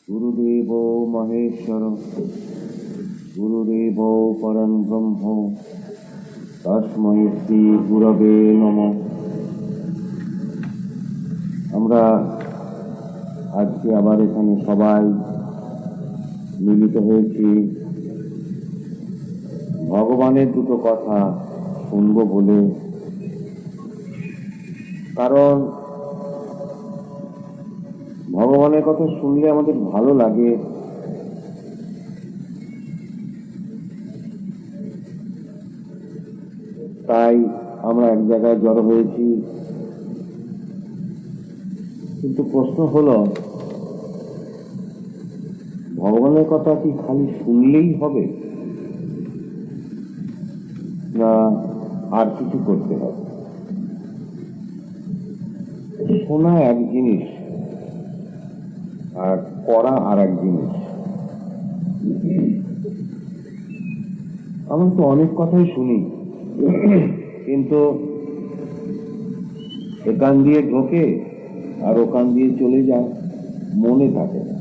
গুরুদেব মহেশ্বর গুরুদেব পরম ব্রহ্ম তস্মৈ শ্রী গুরবে নমঃ। আমরা আজকে আবার এখানে সবাই মিলিত হয়েছি ভগবানের দুটো কথা শুনব বলে। কারণ ভগবানের কথা শুনলে আমাদের ভালো লাগে, তাই আমরা এক জায়গায় জড়ো হয়েছি। কিন্তু প্রশ্ন হলো, ভগবানের কথা কি খালি শুনলেই হবে, না আর কিছু করতে হবে? শোনা এক জিনিস আর করা আর এক জিনিস। আমি তো অনেক কথাই শুনি, কিন্তু একান দিয়ে ঢোকে আর ওখান দিয়ে চলে যায়, মনে থাকে না।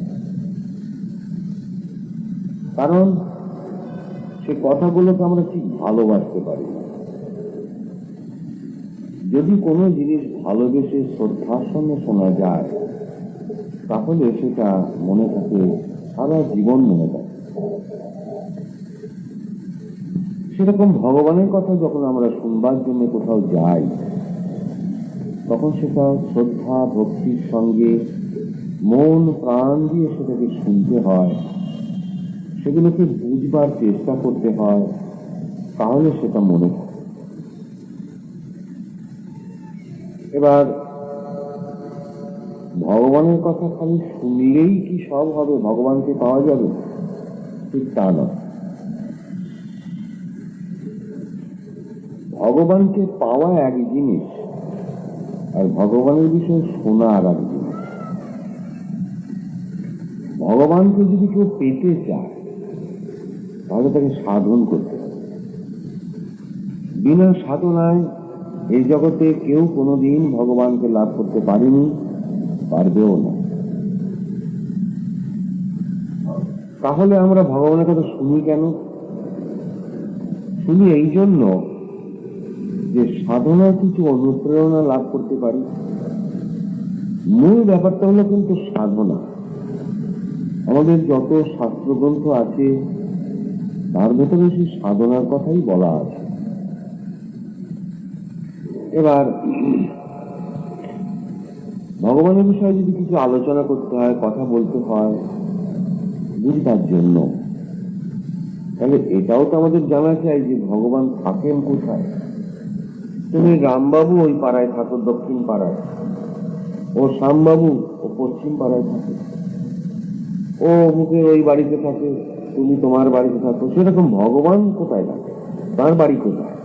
কারণ সে কথাগুলোকে আমরা ঠিক ভালোবাসতে পারি না। যদি কোনো জিনিস ভালোবেসে শ্রদ্ধার সঙ্গে শোনা যায়, তাহলে সেটা মনে থাকে, সারা জীবন মনে থাকে। সেরকম ভগবানের কথা যখন আমরা শুনবার জন্য কোথাও যাই, তখন সেটা শ্রদ্ধা ভক্তির সঙ্গে মন প্রাণ দিয়ে সেটাকে শুনতে হয়, সেগুলোকে বুঝবার চেষ্টা করতে হয়, তাহলে সেটা মনে থাকে। এবার ভগবানের কথা খালি শুনলেই কি সব হবে, ভগবানকে পাওয়া যাবে? ঠিক তা নয়। ভগবানকে পাওয়া এক জিনিস, আর ভগবানের বিষয়ে শোনা আর এক জিনিস। ভগবানকে যদি কেউ পেতে চায়, তাহলে তাকে সাধন করতে হবে। বিনা সাধনায় এই জগতে কেউ কোনোদিন ভগবানকে লাভ করতে পারেনি, পারবেও না। তাহলে আমরা ভগবানের কথা শুনি কেন? শুনি এই জন্য যে সাধনার কিছু অনুপ্রেরণা লাভ করতে পারি। মূল ব্যাপারটা হলো কিন্তু সাধনা। আমাদের যত শাস্ত্রগ্রন্থ আছে, তার ভেতরে সেই সাধনার কথাই বলা আছে। এবার ভগবানের বিষয়ে যদি কিছু আলোচনা করতে হয়, কথা বলতে হয় বুঝবার জন্য, তাহলে এটাও তো আমাদের জানা চাই যে ভগবান থাকেন কোথায়। তুমি রামবাবু ওই পাড়ায় থাকো, দক্ষিণ পাড়ায়, ও শ্যামবাবু ও পশ্চিম পাড়ায় থাকে, ও মুখে ওই বাড়িতে থাকে, তুমি তোমার বাড়িতে থাকো। সেরকম ভগবান কোথায় থাকে, তার বাড়ি কোথায়?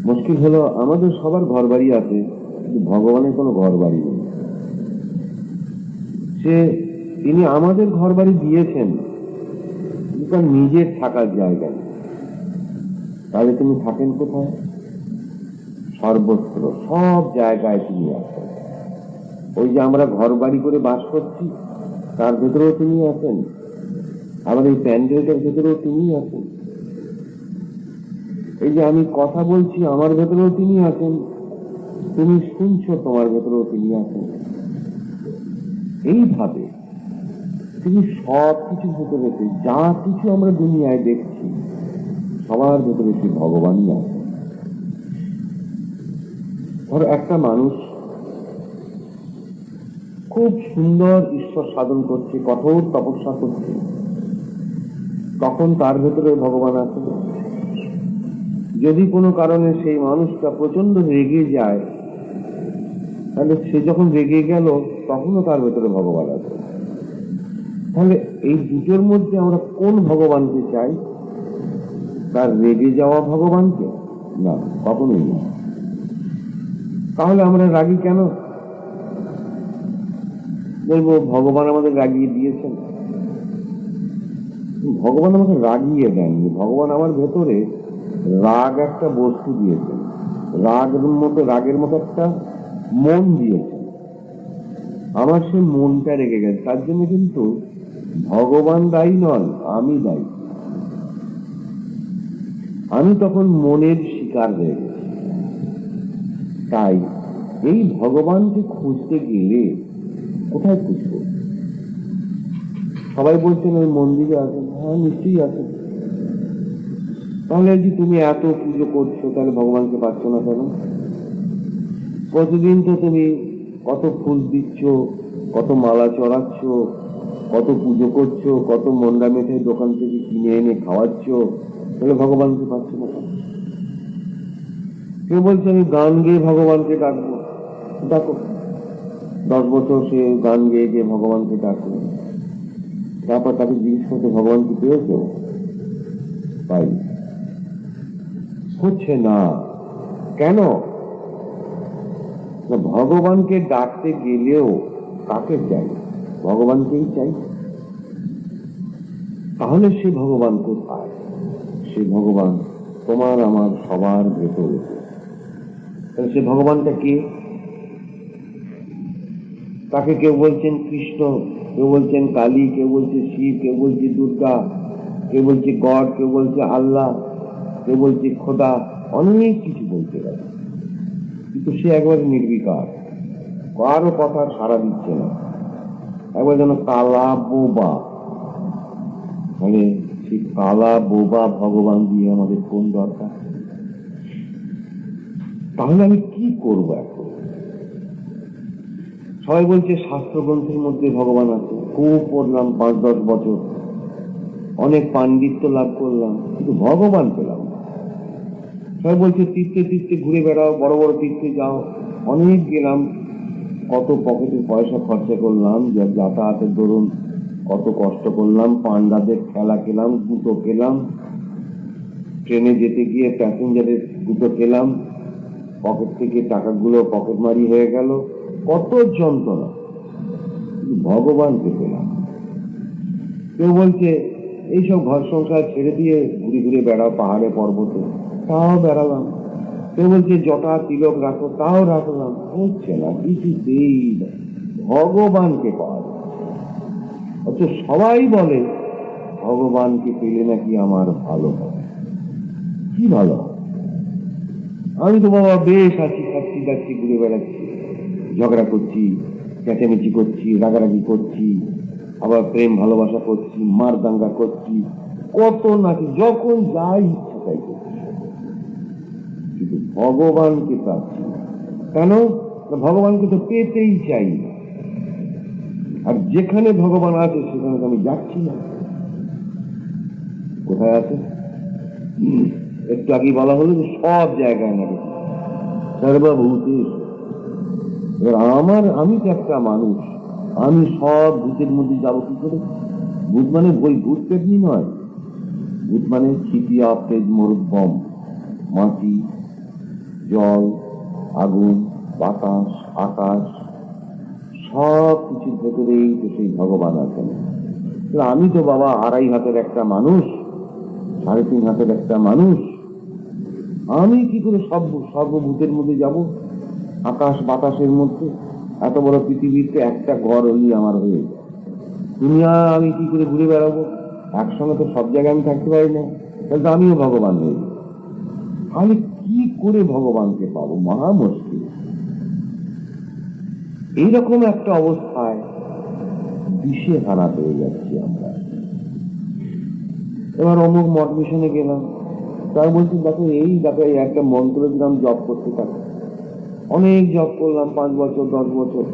মুশকিল হলো, আমাদের সবার ঘর বাড়ি আছে, কিন্তু ভগবানের কোনো ঘর বাড়ি নেই। তিনি আমাদের ঘর বাড়ি দিয়েছেন, তার নিজের থাকার জায়গা। তাহলে তিনি থাকেন কোথায়? সর্বত্র, সব জায়গায় তিনি আছেন। ওই যে আমরা ঘর বাড়ি করে বাস করছি, তার ভেতরেও তিনি আছেন। আবার এই প্যান্ডেলটার ভেতরেও তিনি আছেন। এই যে আমি কথা বলছি, আমার ভেতরেও তিনি আছেন। তুমি শুনছো, তোমার ভেতরেও তিনি আছেন। এইভাবে তিনি সব কিছু ভেতরে, যা কিছু আমরা দুনিয়ায় দেখছি, সবার ভেতরে সে ভগবানই আছে। ধরো একটা মানুষ খুব সুন্দর ঈশ্বর সাধন করছে, কঠোর তপস্যা করছে, তখন তার ভেতরে ভগবান আছে। যদি কোনো কারণে সেই মানুষটা প্রচন্ড রেগে যায়, তাহলে সে যখন রেগে গেল, তখনও তার ভেতরে ভগবান আছে। তাহলে এই দুটোর মধ্যে আমরা কোন ভগবানকে চাই? তার রেগে যাওয়া ভগবানকে? না, কখনোই না। তাহলে আমরা রাগী কেন? বলবো ভগবান আমাদের রাগিয়ে দিয়েছেন। ভগবান আমাকে রাগিয়ে দেননি। ভগবান আমার ভেতরে রাগ একটা বস্তু দিয়েছেন, রাগের মতো একটা মন দিয়েছেন। আমার সে মনটা রেগে গেছে, তার জন্য কিন্তু ভগবান দায়ী নয়, আমি দায়ী। আমি তখন মনের শিকার হয়ে গেছি। তাই এই ভগবানকে খুঁজতে গেলে কোথায় খুঁজবো? সবাই বলছেন ওই মন্দিরে আছেন। হ্যাঁ, নিশ্চয়ই আছেন। তাহলে যদি তুমি এত পুজো করছো, তাহলে ভগবানকে পাচ্ছ না কেন? প্রতিদিন তো তুমি কত ফুল দিচ্ছ, কত মালা চড়াচ্ছ, কত পুজো করছো, কত মন্ডা মেঠে দোকান থেকে কিনে এনে খাওয়াচ্ছ, তাহলে ভগবানকে পাচ্ছ না কেন? কেউ বলছে আমি গান গেয়ে ভগবানকে ডাকবো। ডাকো। 10 বছর সে গান গেয়ে গিয়ে ভগবানকে ডাকলো, তারপর তাকে জিজ্ঞেস করতে ভগবান কি পেয়েছ? তাই হচ্ছে না। কেন? ভগবানকে ডাকতে গেলেও কাকে চাই? ভগবানকেই চাই। তাহলে সে ভগবান কোথায়? সে ভগবান তোমার আমার সবার ভেতরে। তাহলে সে ভগবানটা কে? তাকে কেউ বলছেন কৃষ্ণ, কেউ বলছেন কালী, কেউ বলছে শিব, কেউ বলছে দুর্গা, কেউ বলছে গড, কেউ বলছে আল্লাহ, কেউ বলছে খোদা, অনেক কিছু বলতে পারে। কিন্তু সে একবারে নির্বিকার, কারো কথা সাড়া দিচ্ছে না, একবার যেন কালা বোবা। মানে সেই কালা বোবা ভগবান দিয়ে আমাদের কোন দরকার? তাহলে আমি কি করবো এখন? সবাই বলছে শাস্ত্র গ্রন্থের মধ্যে ভগবান আছে, খুব পড়লাম 5-10 বছর, অনেক পাণ্ডিত্য লাভ করলাম, কিন্তু ভগবান পেলাম না। সবাই বলছে তীর্থে তীর্থে ঘুরে বেড়াও, বড় বড় তীর্থে যাও, অনেক গেলাম, কত পকেটে পয়সা খরচা করলাম, যাতায়াতের দরুন কত কষ্ট করলাম, পান্ডাদের খেলা খেলাম, গুঁতো খেলাম, ট্রেনে যেতে গিয়ে প্যাসেঞ্জারের গুঁতো খেলাম, পকেট থেকে টাকাগুলো পকেট মারি হয়ে গেল, কত যন্ত্রণা, ভগবানকে পেলাম। কেউ বলছে এইসব ঘর সংসার ছেড়ে দিয়ে ঘুরে ঘুরে বেড়াও পাহাড়ে পর্বতে, তাও বেড়ালাম। কেউ বলছে জটা তিলক রাখো, তাও রাখলাম, হচ্ছে না, কিছুতেই না, ভগবানকে পাওয়া যায়। অথচ সবাই বলে ভগবানকে পেলে নাকি আমার ভালো হয়। কি ভালো? আমি তো বাবা বেশ আছি, খাচ্ছি যাচ্ছি, ঘুরে বেড়াচ্ছি, ঝগড়া করছি, চেঁচামেচি করছি, রাগারাগি করছি, আবার প্রেম ভালোবাসা করছি, মার দাঙ্গা করছি, কত নাকি, যখন যাই ইচ্ছা তাই করছি, কিন্তু ভগবানকে পাচ্ছি না। কেন? ভগবানকে তো পেতেই চাই না। আর যেখানে ভগবান আছে সেখানে আমি যাচ্ছি না। কোথায় আছে? একটু আগে বলা হলো যে সব জায়গায় নাকি সর্বভূতের। আমি তো একটা মানুষ, আমি সব ভূতের মধ্যে যাবো কি করে? ভূত মানে বই ভূত পেটনি নয়, ভূত মানে ছিটিয়া পেট মরুদ্গম, মাটি, জল, আগুন, বাতাস, আকাশ, সব কিছুর ভেতরেই তো সেই ভগবান আছেন। আমি তো বাবা 2.5 হাতের একটা মানুষ, 3.5 হাতের একটা মানুষ, আমি কি করে সর্বভূতের মধ্যে যাব? আকাশ বাতাসের মধ্যে এত বড় পৃথিবীতে একটা ঘর হলি আমার হয়ে যায়। দুনিয়া আমি কি করে ঘুরে বেড়াবো? একসঙ্গে তো সব জায়গায় আমি থাকতে পারি না, তাহলে তো আমিও ভগবান হয়ে যাই। আমি কি করে ভগবানকে পাবো? মহা মুশকিল। এইরকম একটা অবস্থায় দিশে হারা হয়ে যাচ্ছি আমরা। এবার অমুক মঠ মিশনে গেলাম, তাই বলছি দেখো এই একটা মন্ত্র দিলাম, জপ করতে থাকো। অনেক জপ করলাম, 5 বছর 10 বছর।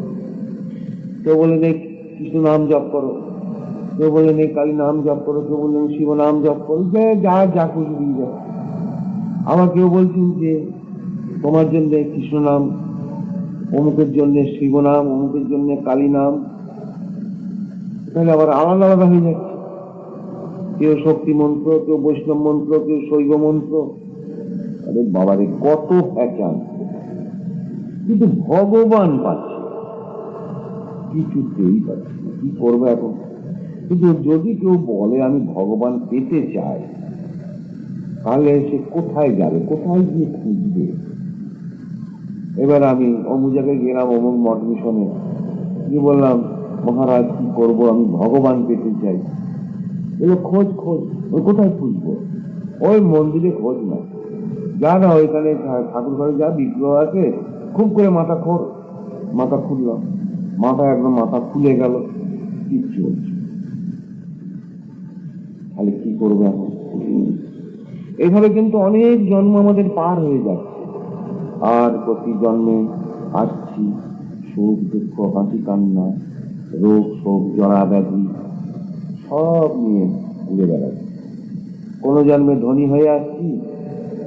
কেউ বলে নেই কৃষ্ণ নাম জপ করো, কেউ বলে নেই কালী নাম জপ করো, কেউ বললেন শিব নাম জপ করো, যা যা খুশি দিয়ে যায়। আবার কেউ বলছেন যে তোমার জন্য কৃষ্ণ নাম, অমুকের জন্য শিব নাম, অমুকের জন্য কালী নাম। তাহলে আবার আলাদা আলাদা হয়ে যাচ্ছে, কেউ শক্তি মন্ত্র, কেউ বৈষ্ণব মন্ত্র, কেউ শৈব মন্ত্র। আরে বাবারে কত ফ্যাচান, কিন্তু ভগবান পাচ্ছে কিছুতেই পাচ্ছে না। কি করবো এখন? কিন্তু যদি কেউ বলে আমি ভগবান পেতে চাই, তাহলে সে কোথায় যাবে, কোথায় গিয়ে খুঁজবে? এবার আমি অমুক জায়গায় গেলাম, অমুক মঠ মিশনে, কি বললাম, মহারাজ কি করবো, আমি ভগবান পেতে চাই। এগুলো খোঁজ খোঁজ, ওই কোথায় খুঁজবো? ওই মন্দিরে খোঁজ না, যা না ওইখানে ঠাকুর ঘরে যা বিগ্রহ আছে, খুব করে মাথা খোর। মাথা খুললাম, মাথা একদম মাথা খুলে গেল, কিচ্ছু হচ্ছে। তাহলে কি করবো এখন? এইভাবে কিন্তু অনেক জন্ম আমাদের পার হয়ে যাচ্ছে, আর প্রতি জন্মে আসছি সুখ দুঃখ হাসি কান্না, রোগ শোক জরা ব্যাধি সব নিয়ে ঘুরে বেড়াচ্ছি। কোনো জন্মে ধনী হয়ে আসছি,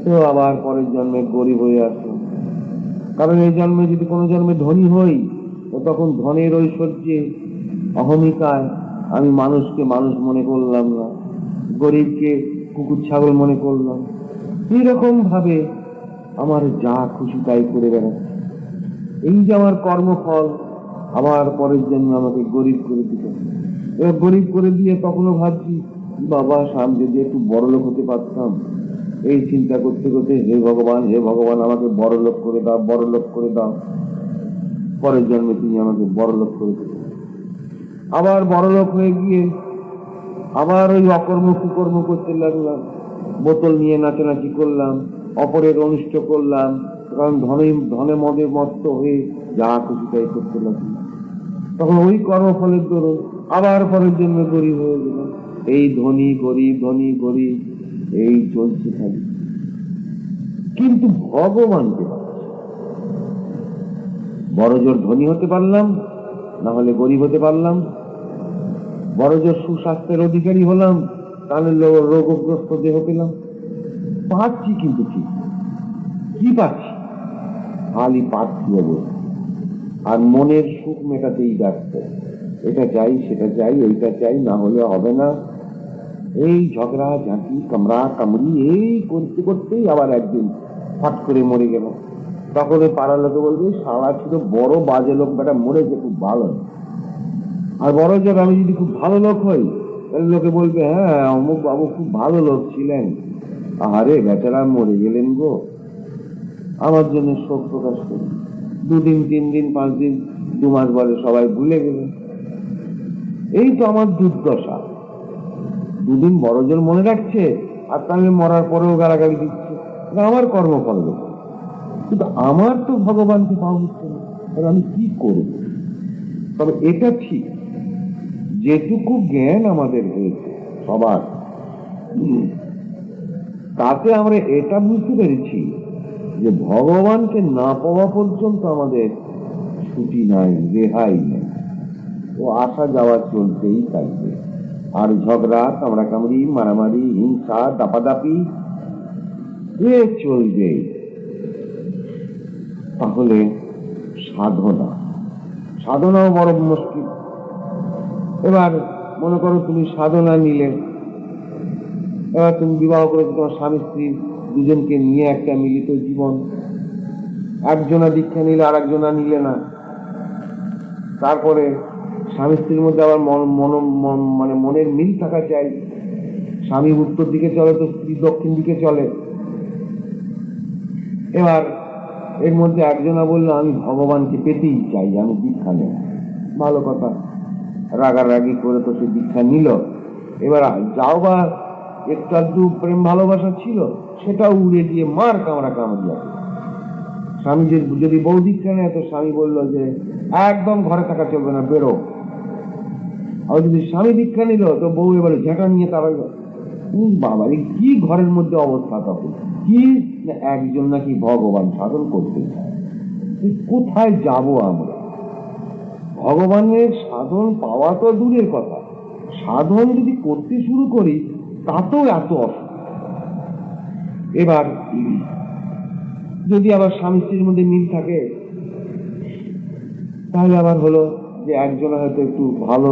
তো আবার পরের জন্মে গরিব হয়ে আসবো। কারণ এই জন্মে যদি কোনো জন্মে ধনী হই, তো তখন ধনের ঐশ্বর্যে অহমিকায় আমি মানুষকে মানুষ মনে করলাম না, গরিবকে কুকুর ছাগল মনে করলাম। এরকম ভাবে আমার যা খুশি তাই করে বেড়াচ্ছে। এই যে আমার কর্মফল, আবার পরের জন্য আমাকে গরিব করে দিতে। এবার গরিব করে দিয়ে তখনও ভাবছি, বাবা সামনে যদি একটু বড় লোক হতে পারতাম। এই চিন্তা করতে করতে হে ভগবান, হে ভগবান, আমাকে বড় লোক করে দাও, বড় লোক করে দাও। পরের জন্মে তিনি আমাকে বড় লোক করে দিতেন। আবার বড় লোক হয়ে গিয়ে আবার ওই অকর্ম কুকর্ম করতে লাগলাম, বোতল নিয়ে নাচানাচি করলাম, অপরের অনিষ্ট করলাম, কারণ ধনে মদে মত্ত হয়ে যা খুশি তাই করতে লাগলাম। তখন ওই কর্মফলের দরুন আবার পরের জন্য গরিব হয়ে গেলাম। এই ধনী গরিব, ধনী গরিব, এই চলছে থাকি। কিন্তু ভগবানকে বড় জোর ধনী হতে পারলাম, না হলে গরিব হতে পারলাম। বড় জোর সুস্বাস্থ্যের অধিকারী হলাম, তাহলে রোগগ্রস্ত দেহ পেলাম। পাচ্ছি কিন্তু ঠিক কি পাচ্ছি? খালি পাচ্ছি অবস্থা, আর মনের সুখ মেটাতেই ব্যস্ত। এটা চাই, সেটা চাই, এইটা চাই, না হলে হবে না। এই ঝগড়া ঝাঁকি কামড়া কামড়ি এই করতে করতেই আবার একদিন ফট করে মরে গেল। তখন ওই পাড়ার লোকে বলবে, সারা ছিল বড় বাজে লোক, বেটা মরেছে খুব ভালো। আর বড় জোর আমি যদি খুব ভালো লোক হই, তাহলে লোকে বলবে, হ্যাঁ অমুক বাবু খুব ভালো লোক ছিলেন, আরে বেচারা মরে গেলেন গো। আমার জন্য শোক প্রকাশ করি, 2 দিন 3 দিন 5 দিন 2 মাস পরে সবাই ভুলে গেলেন। এই তো আমার দুর্দশা। 2 দিন বড় জোর মনে রাখছে, আর তাহলে মরার পরেও গালাগালি দিচ্ছে। আমার কর্মফল লোক, কিন্তু আমার তো ভগবানকে পাওয়া হচ্ছে না, আর আমি কি করব? তবে এটা ঠিক, যেটুকু জ্ঞান আমাদের হয়েছে সবার, তাতে আমরা এটা বুঝতে পেরেছি যে ভগবানকে না পাওয়া পর্যন্ত আমাদের ছুটি নাই, রেহাই নেই। ও আসা যাওয়া চলতেই থাকবে। আর ঝগড়া কামড়াকামড়ি মারামারি হিংসা দাপাদাপি এ চলবে। তাহলে সাধনাও বড় মুশকিল। এবার মনে করো তুমি সাধনা নিলে, এবার তুমি বিবাহ করেছো, তোমার স্বামী স্ত্রী দুজনকে নিয়ে একটা মিলিত জীবন। একজনা দীক্ষা নিলে আর একজনা নিলে না। তারপরে স্বামী স্ত্রীর মধ্যে আবার মানে মনের মিল থাকা চাই। স্বামী উত্তর দিকে চলে তো স্ত্রী দক্ষিণ দিকে চলে। এবার এর মধ্যে একজনা বললো, আমি ভগবানকে পেতেই চাই, আমি দীক্ষা নেব। ভালো কথা, রাগারাগি করে তো সে দীক্ষা নিল। এবার যাও বা একটু প্রেম ভালোবাসা ছিল, সেটাও উড়ে দিয়ে মার কামড়া কামড়ি আছে। স্বামী যদি বউ দীক্ষা নেয়, তো স্বামী বললো যে একদম ঘরে থাকা চলবে না, বেরো। আর যদি স্বামী দীক্ষা নিল, তো বউ এবারে ঝেঁটা নিয়ে তারা বাবা কি ঘরের মধ্যে অবস্থা। তখন কি একজন নাকি ভগবান সাধন করতে চায়, কোথায় যাব আমরা? ভগবানের সাধন পাওয়া তো দূরের কথা, সাধন যদি করতে শুরু করি তাতেও এত অসুবিধা। এবার যদি আবার স্বামী স্ত্রীর মধ্যে মিল থাকে, তাহলে আবার হলো যে একজন হয়তো একটু ভালো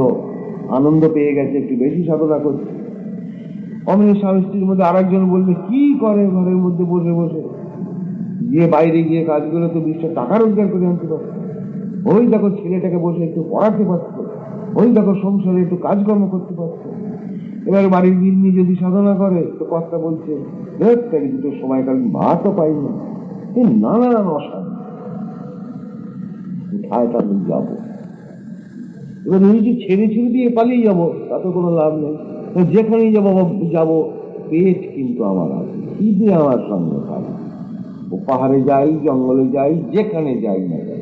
আনন্দ পেয়ে গেছে, একটু বেশি সাধনা করছে। অমনি স্বামী স্ত্রীর মধ্যে আর একজন বলবে, কি করে ঘরের মধ্যে বসে বসে, গিয়ে বাইরে গিয়ে কাজ করে তো 20 টাকা রোজগার করে আনতে পারছে। ওই দেখো ছেলেটাকে বসে একটু পড়াতে পারছে, ওই দেখো সংসারে একটু কাজকর্ম করতে পারছে। এবার বাড়ির গিন্নি যদি সাধনা করে, তো কথা বলছে, দুটো সময়কাল ভাতও পাই না। নানান অশান্তি, কোথায় তাদের যাব? এবার এই যে ছেড়ে ছেড়ে দিয়ে পালিয়ে যাবো, তাতে কোনো লাভ নেই। যেখানেই যাবো পেট কিন্তু আমার আছে, খিদে আমার সঙ্গে থাকে। ও পাহাড়ে যাই, জঙ্গলে যাই, যেখানে যাই না কেন,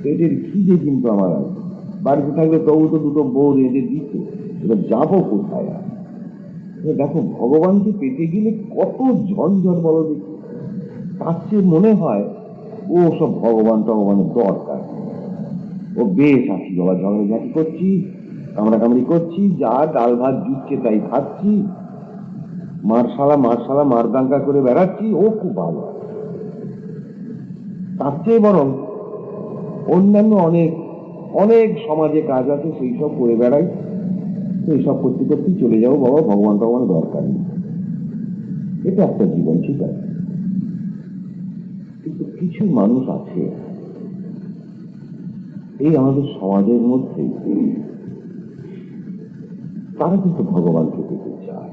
পেটের খিদে কিন্তু আমার আছে। বাড়িতে থাকলে তবু তো দুটো বউ রেঁধে দিত, এবার যাবো কোথায়? দেখো, ভগবানকে পেতে গেলে কত ঝঞ্ঝট বলো দেখি। তার চেয়ে মনে হয় ও সব ভগবানের দরকার। ও বেশ আছি বাবা, ঝগড়াঝাটি করছি, কামড়াকামড়ি করছি, যা ডাল ভাত জুটছে তাই খাচ্ছি, মারশালা মারদাঙ্কা করে বেড়াচ্ছি, ও খুব ভালো। তার চেয়ে বরং অন্যান্য অনেক অনেক সমাজে কাজ আছে, সেই সব করে বেড়াই। সেই সব করতে করতেই চলে যাবো বাবা, ভগবানের দরকার নেই। এটা একটা জীবন, ঠিক আছে। কিন্তু কিছু মানুষ আছে এই আমাদের সমাজের মধ্যে, তারা কিন্তু ভগবানকে পেতে চায়।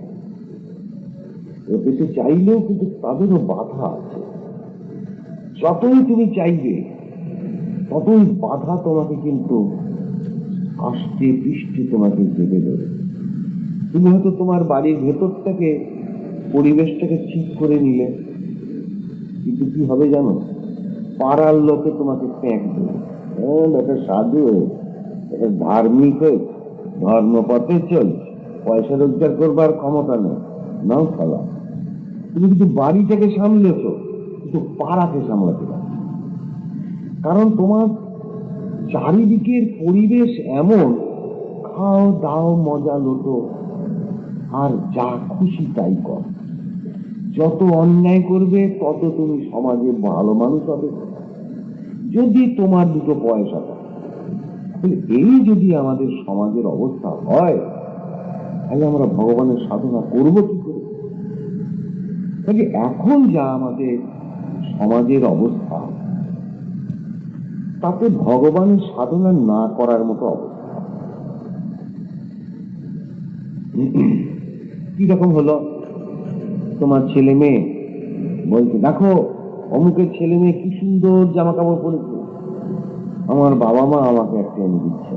পেতে চাইলেও কিন্তু তাদেরও বাধা আছে। যতই তুমি চাইবে ততই বাধা তোমাকে কিন্তু আষ্টে পৃষ্ঠে তোমাকে চেপে দেবে। তুমি হয়তো তোমার বাড়ির ভেতরটাকে, পরিবেশটাকে ঠিক করে নিলে, কিন্তু কি হবে জানো? পাড়ার লোকে তোমাকে প্যাঁক দেবে। একটা সাধু, একটা ধার্মিক হয়ে ধর্মপথে চলছে, পয়সা রোজগার করবার ক্ষমতা নেই, নাও খেলা। তুমি কিন্তু বাড়িটাকে সামলেছ, কিন্তু পাড়াকে সামলাতে পারো। কারণ তোমার চারিদিকের পরিবেশ এমন, খাও দাও মজা লোটো, আর যা খুশি তাই কর। যত অন্যায় করবে তত তুমি সমাজে ভালো মানুষ হবে, যদি তোমার দুটো পয়সা থাকে। এই যদি আমাদের সমাজের অবস্থা হয়, তাহলে আমরা ভগবানের সাধনা করব কি করে? তাহলে এখন যা আমাদের সমাজের অবস্থা, তাতে ভগবানের সাধনা না করার মতো অবস্থা। কি রকম হলো? তোমার ছেলে মেয়ে বলছে, দেখো অমুকের ছেলে মেয়ে কি সুন্দর জামা কাপড় পরেছে, আমার বাবা মা আমাকে একটা এনে দিচ্ছে।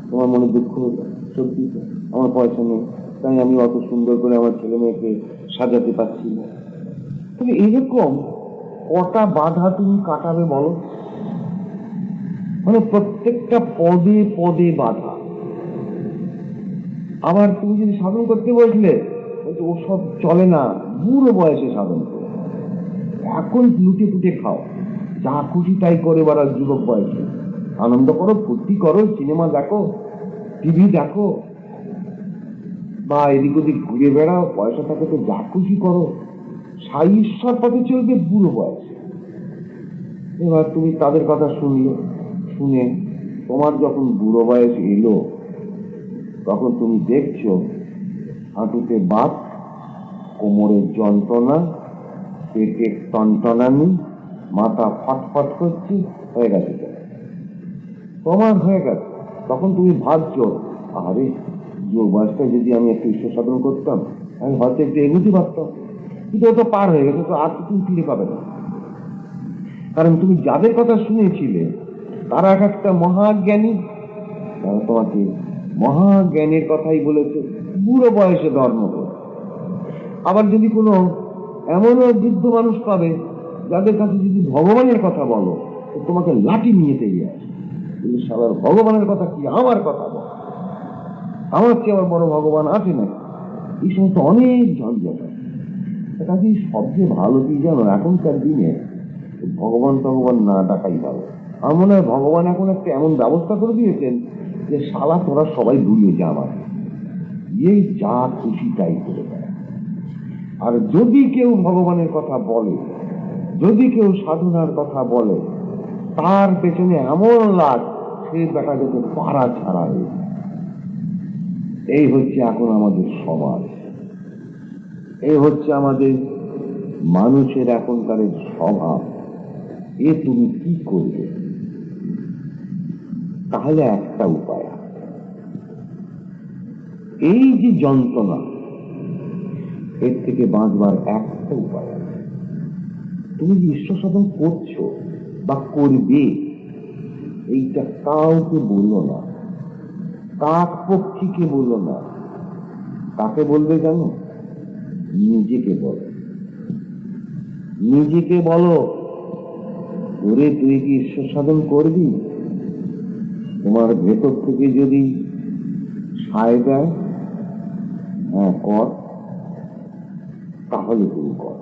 তোমার মনে দুঃখ হলো, সত্যি তো আমার পয়সা নেই, তাই আমি অত সুন্দর করে আমার ছেলে মেয়েকে সাজাতে পারছি না। তবে এরকম কটা বাধা তুমি কাটাবে বলো? মানে প্রত্যেকটা পদে পদে বাধা। আবার তুমি যদি সাধন করতে বসলে, ওসব চলে না, বুড়ো বয়সে সাধন করো, এখন লুটে পুটে খাও, যা খুশি তাই করে বেড়াও। যুবক বয়সে আনন্দ করো, ফুর্তি করো, সিনেমা দেখো, টিভি দেখো, বা এদিক ওদিক ঘুরে বেড়াও, পয়সা থাকে তো যা খুশি করো, সাই ঈশ্বর পথে চলবে বুড়ো বয়সে। এবার তুমি তাদের কথা শুনে তোমার যখন বুড়ো বয়স এলো, তখন তুমি দেখছো হাঁটুতে বাত, কোমরের যন্ত্রণা, পেটে টনটনানি, মাথা ফটফট করছে, হয়ে গেছে তোমার, হয়ে গেছে। তখন তুমি ভাবছো, আরে যুব বয়সটা যদি আমি একটু ঈশ্বর সাধন করতাম, আমি হয়তো একটু এগোতে পারতাম। কিন্তু ওটা পার হয়ে গেছে, তো আর তো তুমি ফিরে পাবে না। কারণ তুমি যাদের কথা শুনেছিলে তারা এক একটা মহাজ্ঞানী, তারা তোমাকে মহাজ্ঞানের কথাই বলেছে, বুড়ো বয়সে ধর্ম করে। আবার যদি কোনো এমনও বৃদ্ধ মানুষ পাবে যাদের কাছে যদি ভগবানের কথা বলো, তো তোমাকে লাঠি নিয়ে তেড়িয়ে আসে, কিন্তু সালার ভগবানের কথা কি, আমার কথা বল, আমার চেয়ে আবার বড় ভগবান আছে না। এই সমস্ত অনেক ঝঞ্ঝট। কাজে সবচেয়ে ভালো কি জানো, এখনকার দিনে ভগবান না ডাকাই ভালো। আমার মনে হয় ভগবান এখন একটা এমন ব্যবস্থা করে দিয়েছেন যে শালা তোরা সবাই ভুলে যা, আমার এই যা খুশি তাই করে দেয়। আর যদি কেউ ভগবানের কথা বলে, যদি কেউ সাধনার কথা বলে, তার পেছনে এমন লাগ, সে দেখা যেতে পাড়া ছাড়া হয়ে যায়। এই হচ্ছে এখন আমাদের সমাজ, এই হচ্ছে আমাদের মানুষের এখনকার স্বভাব। এ তুমি কি করবে? তাহলে একটা উপায়, এই যে যন্ত্রণা, এর থেকে বাঁচবার একটা উপায় আছে। তুমি যে ঈশ্বর সাধন করছো বা করবে, এইটা কাউকে বললো না, কাক পক্ষীকে বলো না, কাকে বলবে জানো? নিজেকে বলো। নিজেকে বলো, ওরে তুই কি ঈশ্বর সাধন করবি? তোমার ভেতর থেকে যদি সায় দেয়, হ্যাঁ কর, তাহলে তুমি কর।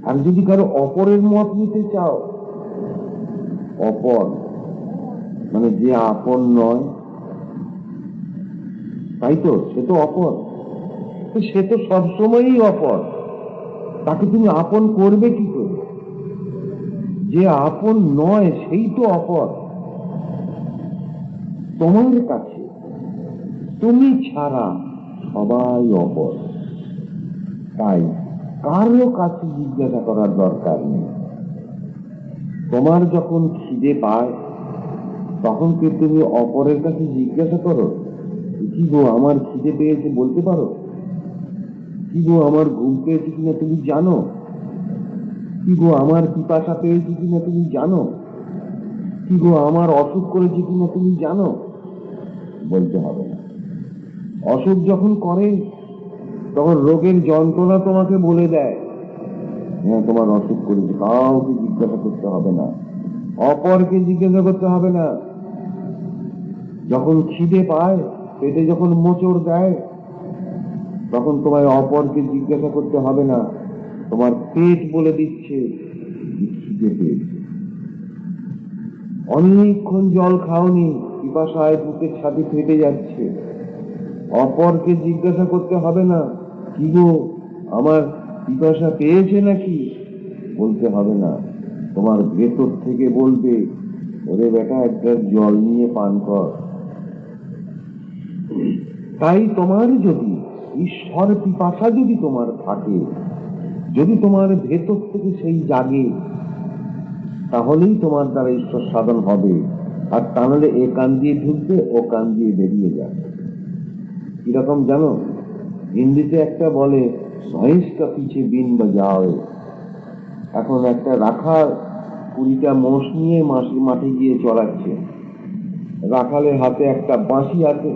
আর যদি কারো অপরের মত নিতে চাও, অপর মানে যে আপন নয়, তাই তো, সে তো অপর, সে তো সবসময়ই অপর, তাকে তুমি আপন করবে কি করে? যে আপন নয় সেই তো অপর। তোমার কাছে তুমি ছাড়া সবাই অপর, তাই কারো কাছে জিজ্ঞাসা করার দরকার নেই। তোমার যখন খিদে পায় তখন কি তুমি অপরের কাছে জিজ্ঞাসা করো, কি গো আমার খিদে পেয়েছে বলতে পারো? কি গো আমার ঘুম পেয়েছে কিনা তুমি জানো? কি গো আমার পিপাসা পেয়েছে কিনা তুমি জানো? কি গো আমার অসুখ করেছে কিনা তুমি জানো? বলতে হবে না। অসুখ যখন করে তখন রোগের যন্ত্রণা তোমাকে বলে দেয়, হ্যাঁ তোমার অসুখ করেছে। কাউকে জিজ্ঞাসা করতে হবে না, অপরকে জিজ্ঞাসা করতে হবে না। যখন খিদে পায়, পেটে যখন মোচড় দেয়, তখন তোমায় অপরকে জিজ্ঞাসা করতে হবে না, তোমার পেট বলে দিচ্ছে খিদে পেয়েছে। অনেকক্ষণ জল খাওনি, পিপাসায় বুকের ছাতি ফেটে যাচ্ছে, অপরকে জিজ্ঞাসা করতে হবে না, কি গো আমার পিপাসা পেয়েছে নাকি? বলতে হবে না, তোমার ভেতর থেকে বলবে, ওরে বেটা একটা জল নিয়ে পান কর। তাই তোমার যদি ঈশ্বর পিপাসা যদি তোমার থাকে, যদি তোমার ভেতর থেকে সেই জাগে, তাহলেই তোমার দ্বারা ঈশ্বর সাধন হবে। আর তা নাহলে এ কান দিয়ে ঢুকবে, ও কান দিয়ে বেরিয়ে যাবে। কিরকম জানো? হিন্দিতে একটা বলে, ভয়েস কা পিছে বিন বাজাও। এখন একটা রাখাল 20টা মোষ নিয়ে মাঠে গিয়ে চড়াচ্ছে। রাখালের হাতে একটা বাঁশি আছে,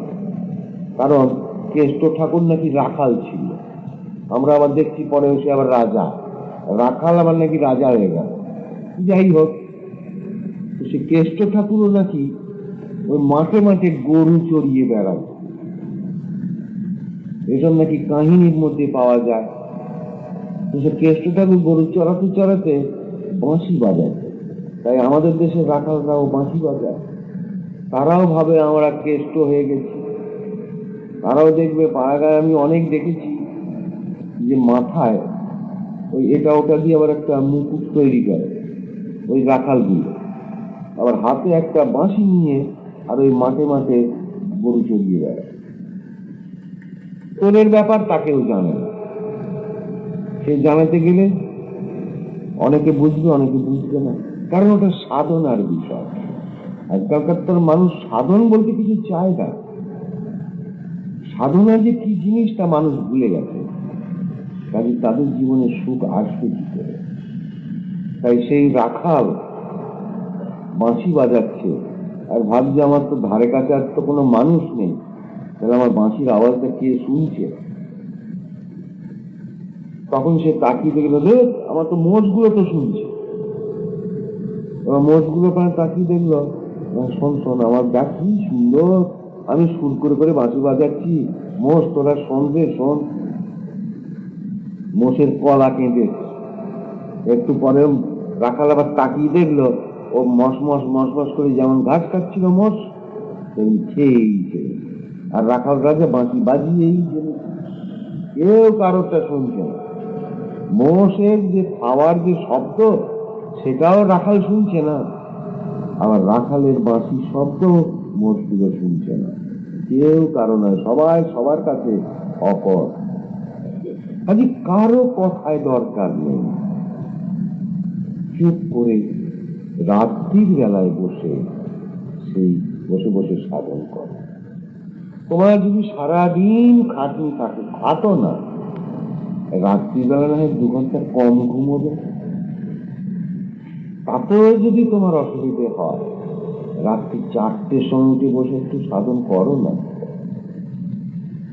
কারণ কেষ্ট ঠাকুর নাকি রাখাল ছিল। আমরা আবার দেখছি পরে এসে আবার রাজা, রাখাল আবার নাকি রাজা হয়ে গেল। যাই হোক, সে কেষ্ট ঠাকুরও নাকি ওই মাঠে মাঠে গরু চড়িয়ে বেড়ায়, এসব নাকি কাহিনীর মধ্যে পাওয়া যায়। সে কেষ্ট ঠাকুর গরু চড়াতে চড়াতে বাঁশি বাজায়। তাই আমাদের দেশের রাখালরাও বাঁশি বাজায়। তারাও ভাবে আমরা কেষ্ট হয়ে গেছি। তারাও দেখবে পাড়াগায় আমি অনেক দেখেছি যে মাথায় ওই এটা ওটা দিয়ে আবার একটা মুকুট তৈরি করে ওই রাখালগুলো, আবার হাতে একটা বাঁশি নিয়ে আর ওই মাঠে মাঠে গরু চড়িয়ে বেড়ায়। তোরের ব্যাপার তাকেও জানে না। সে জানাতে গেলে অনেকে বুঝবে, অনেকে বুঝবে না, কারণ ওটা সাধনার বিষয়। আজকালকার তোর মানুষ সাধন বলতে কিছু চায় না। সাধনা যে কি জিনিসটা মানুষ ভুলে গেছে, কাজে তাদের জীবনে সুখ আসবে কি করে? তাই সেই রাখাল বাঁশি বাজাচ্ছে আর ভাবছে আমার তো ধারে কাছে আর তো কোনো মানুষ নেই, তাহলে আমার বাঁশির আওয়াজটা কে শুনছে? তখন সে তাকিয়ে দেখলো, দেখ আমার তো মোষগুলো তো শুনছে। এবার মোষগুলো তাকিয়ে দেখলো, শোন শোন আমার দেখ কি সুন্দর, আমি সুর করে করে বাঁশি বাজাচ্ছি, মোষ তোরা শোন রে শোন। মোষের গলা কেঁদে। একটু পরে রাখাল আবার তাকিয়ে দেখলো, ও মশ মশ মশ মশ করে যেমন ঘাস খাচ্ছিল মোষ, সেই খেয়েছে। আর রাখাল রাজা বাঁশি বাজিয়েই কেউ কারোরটা শুনছে না। মোষের যে খাওয়ার যে শব্দ সেটাও রাখাল শুনছে না, আবার রাখালের বাঁশির শব্দ মোষগুলো শুনছে না। কেউ কারো নয়, সবাই সবার কাছে অপর। কাজে কারো কথায় দরকার নেই। চুপ করে রাত্রির বেলায় বসে সেই বসে বসে সাধন করো। তোমার যদি সারাদিন খাটনি থাকে, খাটো না, রাত্রিবেলা না হয় 2 ঘন্টা কম ঘুমোবে, তাতেও যদি তোমার অসুবিধে হয়, রাত্রি 4টের সময় উঠে বসে একটু সাধন করো না,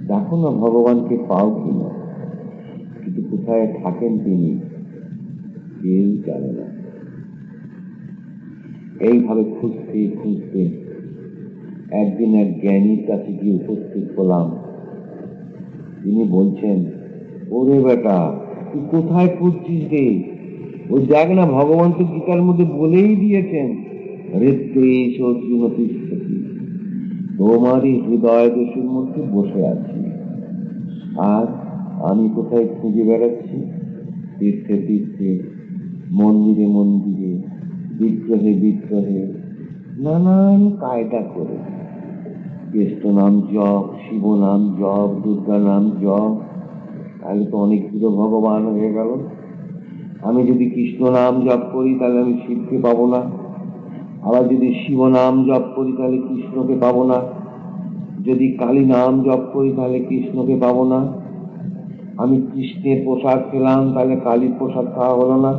দেখো না ভগবানকে পাও কিনা। কিন্তু কোথায় থাকেন তিনি কেউ জানে না। এইভাবে খুঁজতে খুঁজতে একদিন এক জ্ঞানীর কাছে গিয়ে উপস্থিত হলাম। তিনি বলছেন, ওরে বেটা, তুই কোথায় খুঁজছিস রে? ওই দেখ না, ভগবান তো গীতার মধ্যে বলেই দিয়েছেন, হৃদ্দেশ অর্জুন তিষ্ঠতি, তোমারই হৃদয় দেশের মধ্যে বসে আছি। আর আমি কোথায় খুঁজে বেড়াচ্ছি? তীর্থে তীর্থে, মন্দিরে মন্দিরে, বিগ্রহে বিগ্রহে, নানান কায়দা করে কৃষ্ণ নাম জপ, শিব নাম জপ, দুর্গা নাম জপ। তাহলে তো অনেকগুলো ভগবান হয়ে গেল। আমি যদি কৃষ্ণ নাম জপ করি তাহলে আমি শিবকে পাবো না, আবার যদি শিব নাম জপ করি তাহলে কৃষ্ণকে পাবো না, যদি কালী নাম জপ করি তাহলে কৃষ্ণকে পাবো না। আমি কৃষ্ণের প্রসাদ খেলাম তাহলে কালীর প্রসাদ খাওয়া হলো না,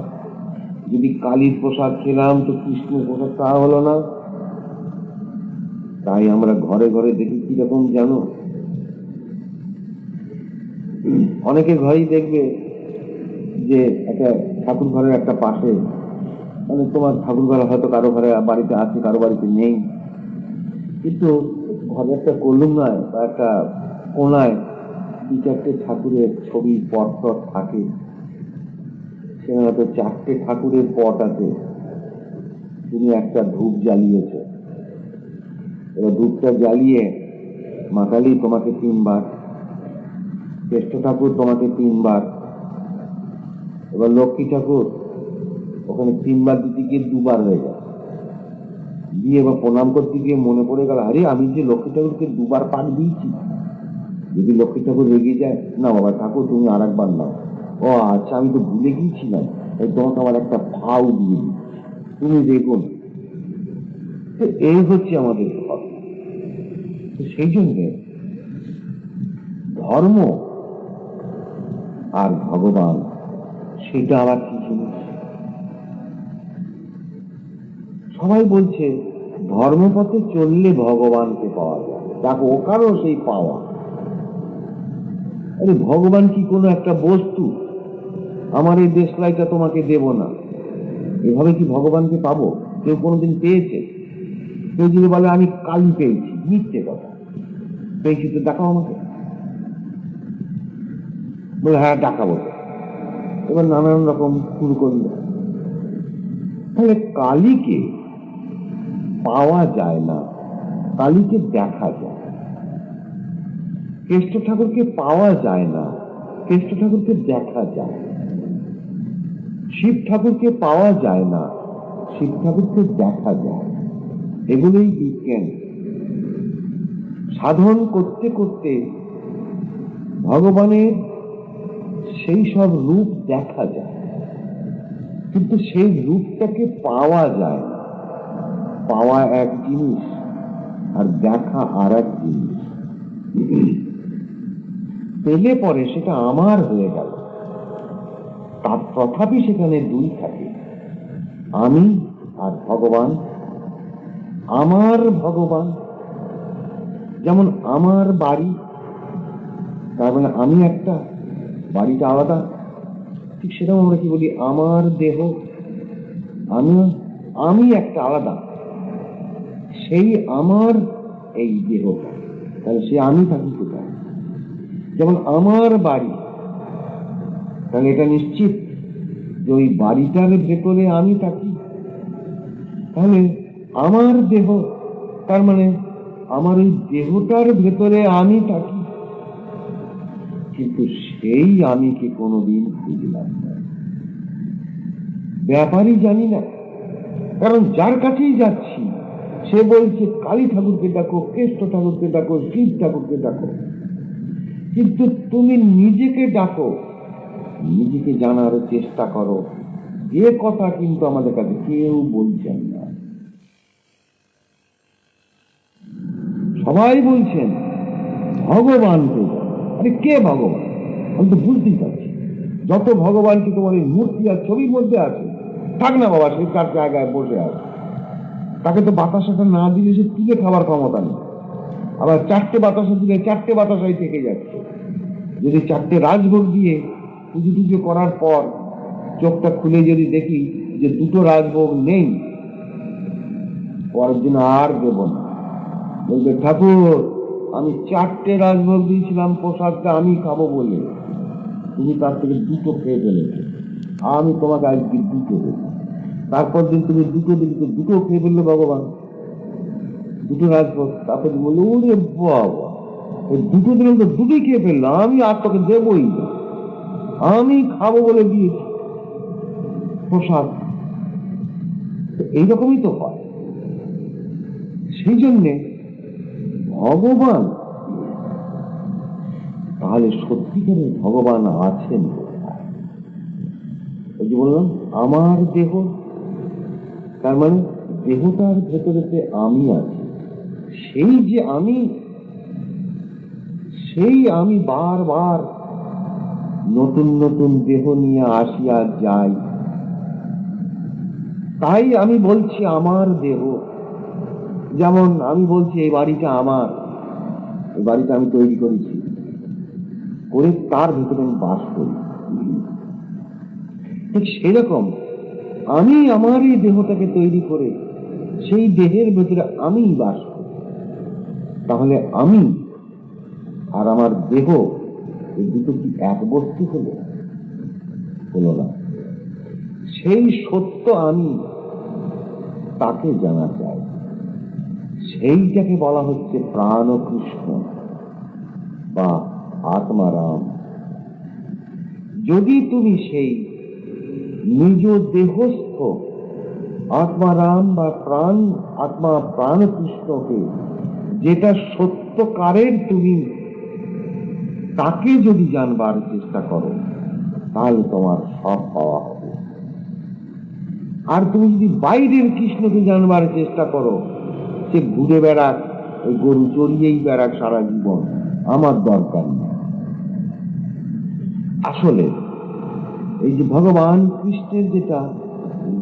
যদি কালীর প্রসাদ খেলাম তো কৃষ্ণের প্রসাদ খাওয়া হলো না। তাই আমরা ঘরে ঘরে দেখি কিরকম জানো, অনেকে ঘরেই দেখবে যে একটা ঠাকুর ঘরের একটা পাশে, মানে তোমার ঠাকুর ঘর হয়তো কারো ঘরে বাড়িতে আছে, কারো বাড়িতে নেই, কিন্তু ঘরে একটা কলুঙ্গায় বা একটা কোনায় 2-4টে ঠাকুরের ছবি পট থাকে। সেখানে হয়তো 4টে ঠাকুরের পট আছে, তুমি একটা ধূপ জ্বালিয়েছ। এবার ধূপটা জ্বালিয়ে মা কালী তোমাকে 3 বার, শ্রেষ্ঠ ঠাকুর তোমাকে 3 বার, এবার লক্ষ্মী ঠাকুর ওখানে 3 বার দিতে গিয়ে 2 বার হয়ে যায়, দিয়ে এবার প্রণাম করতে গিয়ে মনে পড়ে গেল, আরে আমি যে লক্ষ্মী ঠাকুরকে 2 বার পাক দিয়েছি। যদি লক্ষ্মী ঠাকুর রেগে যায়, না বাবা ঠাকুর তুমি আর একবার নাও। ও আচ্ছা, আমি তো ভুলে গিয়েছিলাম, তাই তোমাকে আমার একটা ভাও দিয়ে দিই, তুমি দেখুন। এই হচ্ছে আমাদের ধর্ম। সেই জন্যে ধর্ম আর ভগবান সেটা আবার কি জিনিস? সবাই বলছে ধর্মপথে চললে ভগবানকে পাওয়া যায়, দেখো ওখানেও সেই পাওয়া। আরে ভগবান কি কোনো একটা বস্তু? আমার এই দেশলাইটা তোমাকে দেব না, এভাবে কি ভগবানকে পাবো? কেউ কোনোদিন পেয়েছে? কেউ যদি বলে আমি কালী পেয়েছি, মিথ্যে কথা। পেয়েছি তো দেখাও আমাকে, বলে হ্যাঁ দেখাবো। এবার নানান রকম শুরু করলো। তাহলে কালীকে পাওয়া যায় না, কালীকে দেখা যায়। কৃষ্ণ ঠাকুরকে পাওয়া যায় না, কৃষ্ণ ঠাকুরকে দেখা যায়। শিব ঠাকুরকে পাওয়া যায় না, শিব ঠাকুরকে দেখা যায়। এগুলোই বিজ্ঞান। সাধন করতে করতে ভগবানের সেই সব রূপ দেখা যায়, কিন্তু সেই রূপটাকে পাওয়া যায় না। পাওয়া এক জিনিস আর দেখা আর এক জিনিস। পেলে পরে সেটা আমার হয়ে গেল, তার তথাপি সেখানে 2 থাকে, আমি আর ভগবান। আমার ভগবান, যেমন আমার বাড়ি, তার মানে আমি একটা, বাড়িটা আলাদা। ঠিক সেরকম আমরা কি বলি আমার দেহ, আমি একটা আলাদা, সেই আমার এই দেহটা, তাহলে সে আমি থাকি কোথায়? যেমন আমার বাড়ি, তাহলে এটা নিশ্চিত যে ওই বাড়িটার ভেতরে আমি থাকি। তাহলে আমার দেহ, তার মানে আমার ওই দেহটার ভেতরে আমি থাকি, কিন্তু সেই আমিকে কোনোদিন খুঁজলাম না, ব্যাপারই জানি না। কারণ যার কাছেই যাচ্ছি সে বলছে কালী ঠাকুরকে ডাকো, কৃষ্ণ ঠাকুরকে ডাকো, শিব ঠাকুরকে ডাকো, কিন্তু তুমি নিজেকে ডাকো, নিজেকে জানার চেষ্টা করো, এ কথা কিন্তু আমাদের কাছে কেউ বলছেন না। সবাই বলছেন ভগবানকে। আরে কে ভগবান? আমি তো বুঝতেই পারছি, যত ভগবান কি তোমার এই মূর্তি আর ছবির মধ্যে আছে, থাক না বাবা, সে তার জায়গায় বসে আছে। তাকে তো বাতাসাটা না দিলে সে তুলে খাবার ক্ষমতা নেই। আবার 4টে বাতাসা দিলে 4টে বাতাসাই থেকে যাচ্ছে। যদি 4টে রাজভোগ দিয়ে পুজো টুজো করার পর চোখটা খুলে যদি দেখি যে 2টো রাজভোগ নেই, পরের দিন আর দেব না। বলবে, ঠাকুর আমি 4টে রাজভোগ দিয়েছিলাম প্রসাদটা আমি খাবো বলে, তুমি তার থেকে 2টো খেয়ে ফেলেছো, আমি তোমাকে আজকে 2টো দেবো। তারপর দিন তুমি 2টো দিলে, 2টো খেয়ে ফেললো ভগবান, 2টো রাজভোগ। তারপর বললো, ওরে বাবা, ওই 2টো দিলাম তো 2টোই খেয়ে ফেললো, আমি আর তোকে দেবই না, আমি খাবো বলে দিয়েছি প্রসাদ। এইরকমই তো হয়। সেই জন্যে ভগবান, তাহলে সত্যিকারের ভগবান আছেন কোথায়? ওই যে বললাম আমার দেহ, তার মানে দেহটার ভেতরেতে আমি আছি। সেই যে আমি, সেই আমি বারবার নতুন নতুন দেহ নিয়ে আসি আর যাই। তাই আমি বলছি আমার দেহ। যেমন আমি বলছি এই বাড়িটা আমার, এই বাড়িটা আমি তৈরি করেছি, করে তার ভেতরে আমি বাস করি। ঠিক সেরকম আমি আমার এই দেহটাকে তৈরি করে সেই দেহের ভেতরে আমি বাস করি। তাহলে আমি আর আমার দেহ, এই দুটো কি এক বস্তু হলো? হলো না। সেই সত্য আমি, তাকে জানা যায়। সেইটাকে বলা হচ্ছে প্রাণ কৃষ্ণ বা আত্মারাম। যদি তুমি সেই নিজ দেহস্থ আত্মারাম বা প্রাণ আত্মা প্রাণ কৃষ্ণকে, যেটা সত্যকারের তুমি, তাকে যদি জানবার চেষ্টা করো, তাহলে তোমার সব পাওয়া হবে। আর তুমি যদি বাইরের কৃষ্ণকে জানবার চেষ্টা করো, সে ঘুরে বেড়াক, ওই গরু চড়িয়েই বেড়াক সারা জীবন, আমার দরকার নেই। আসলে এই যে ভগবান কৃষ্ণের যেটা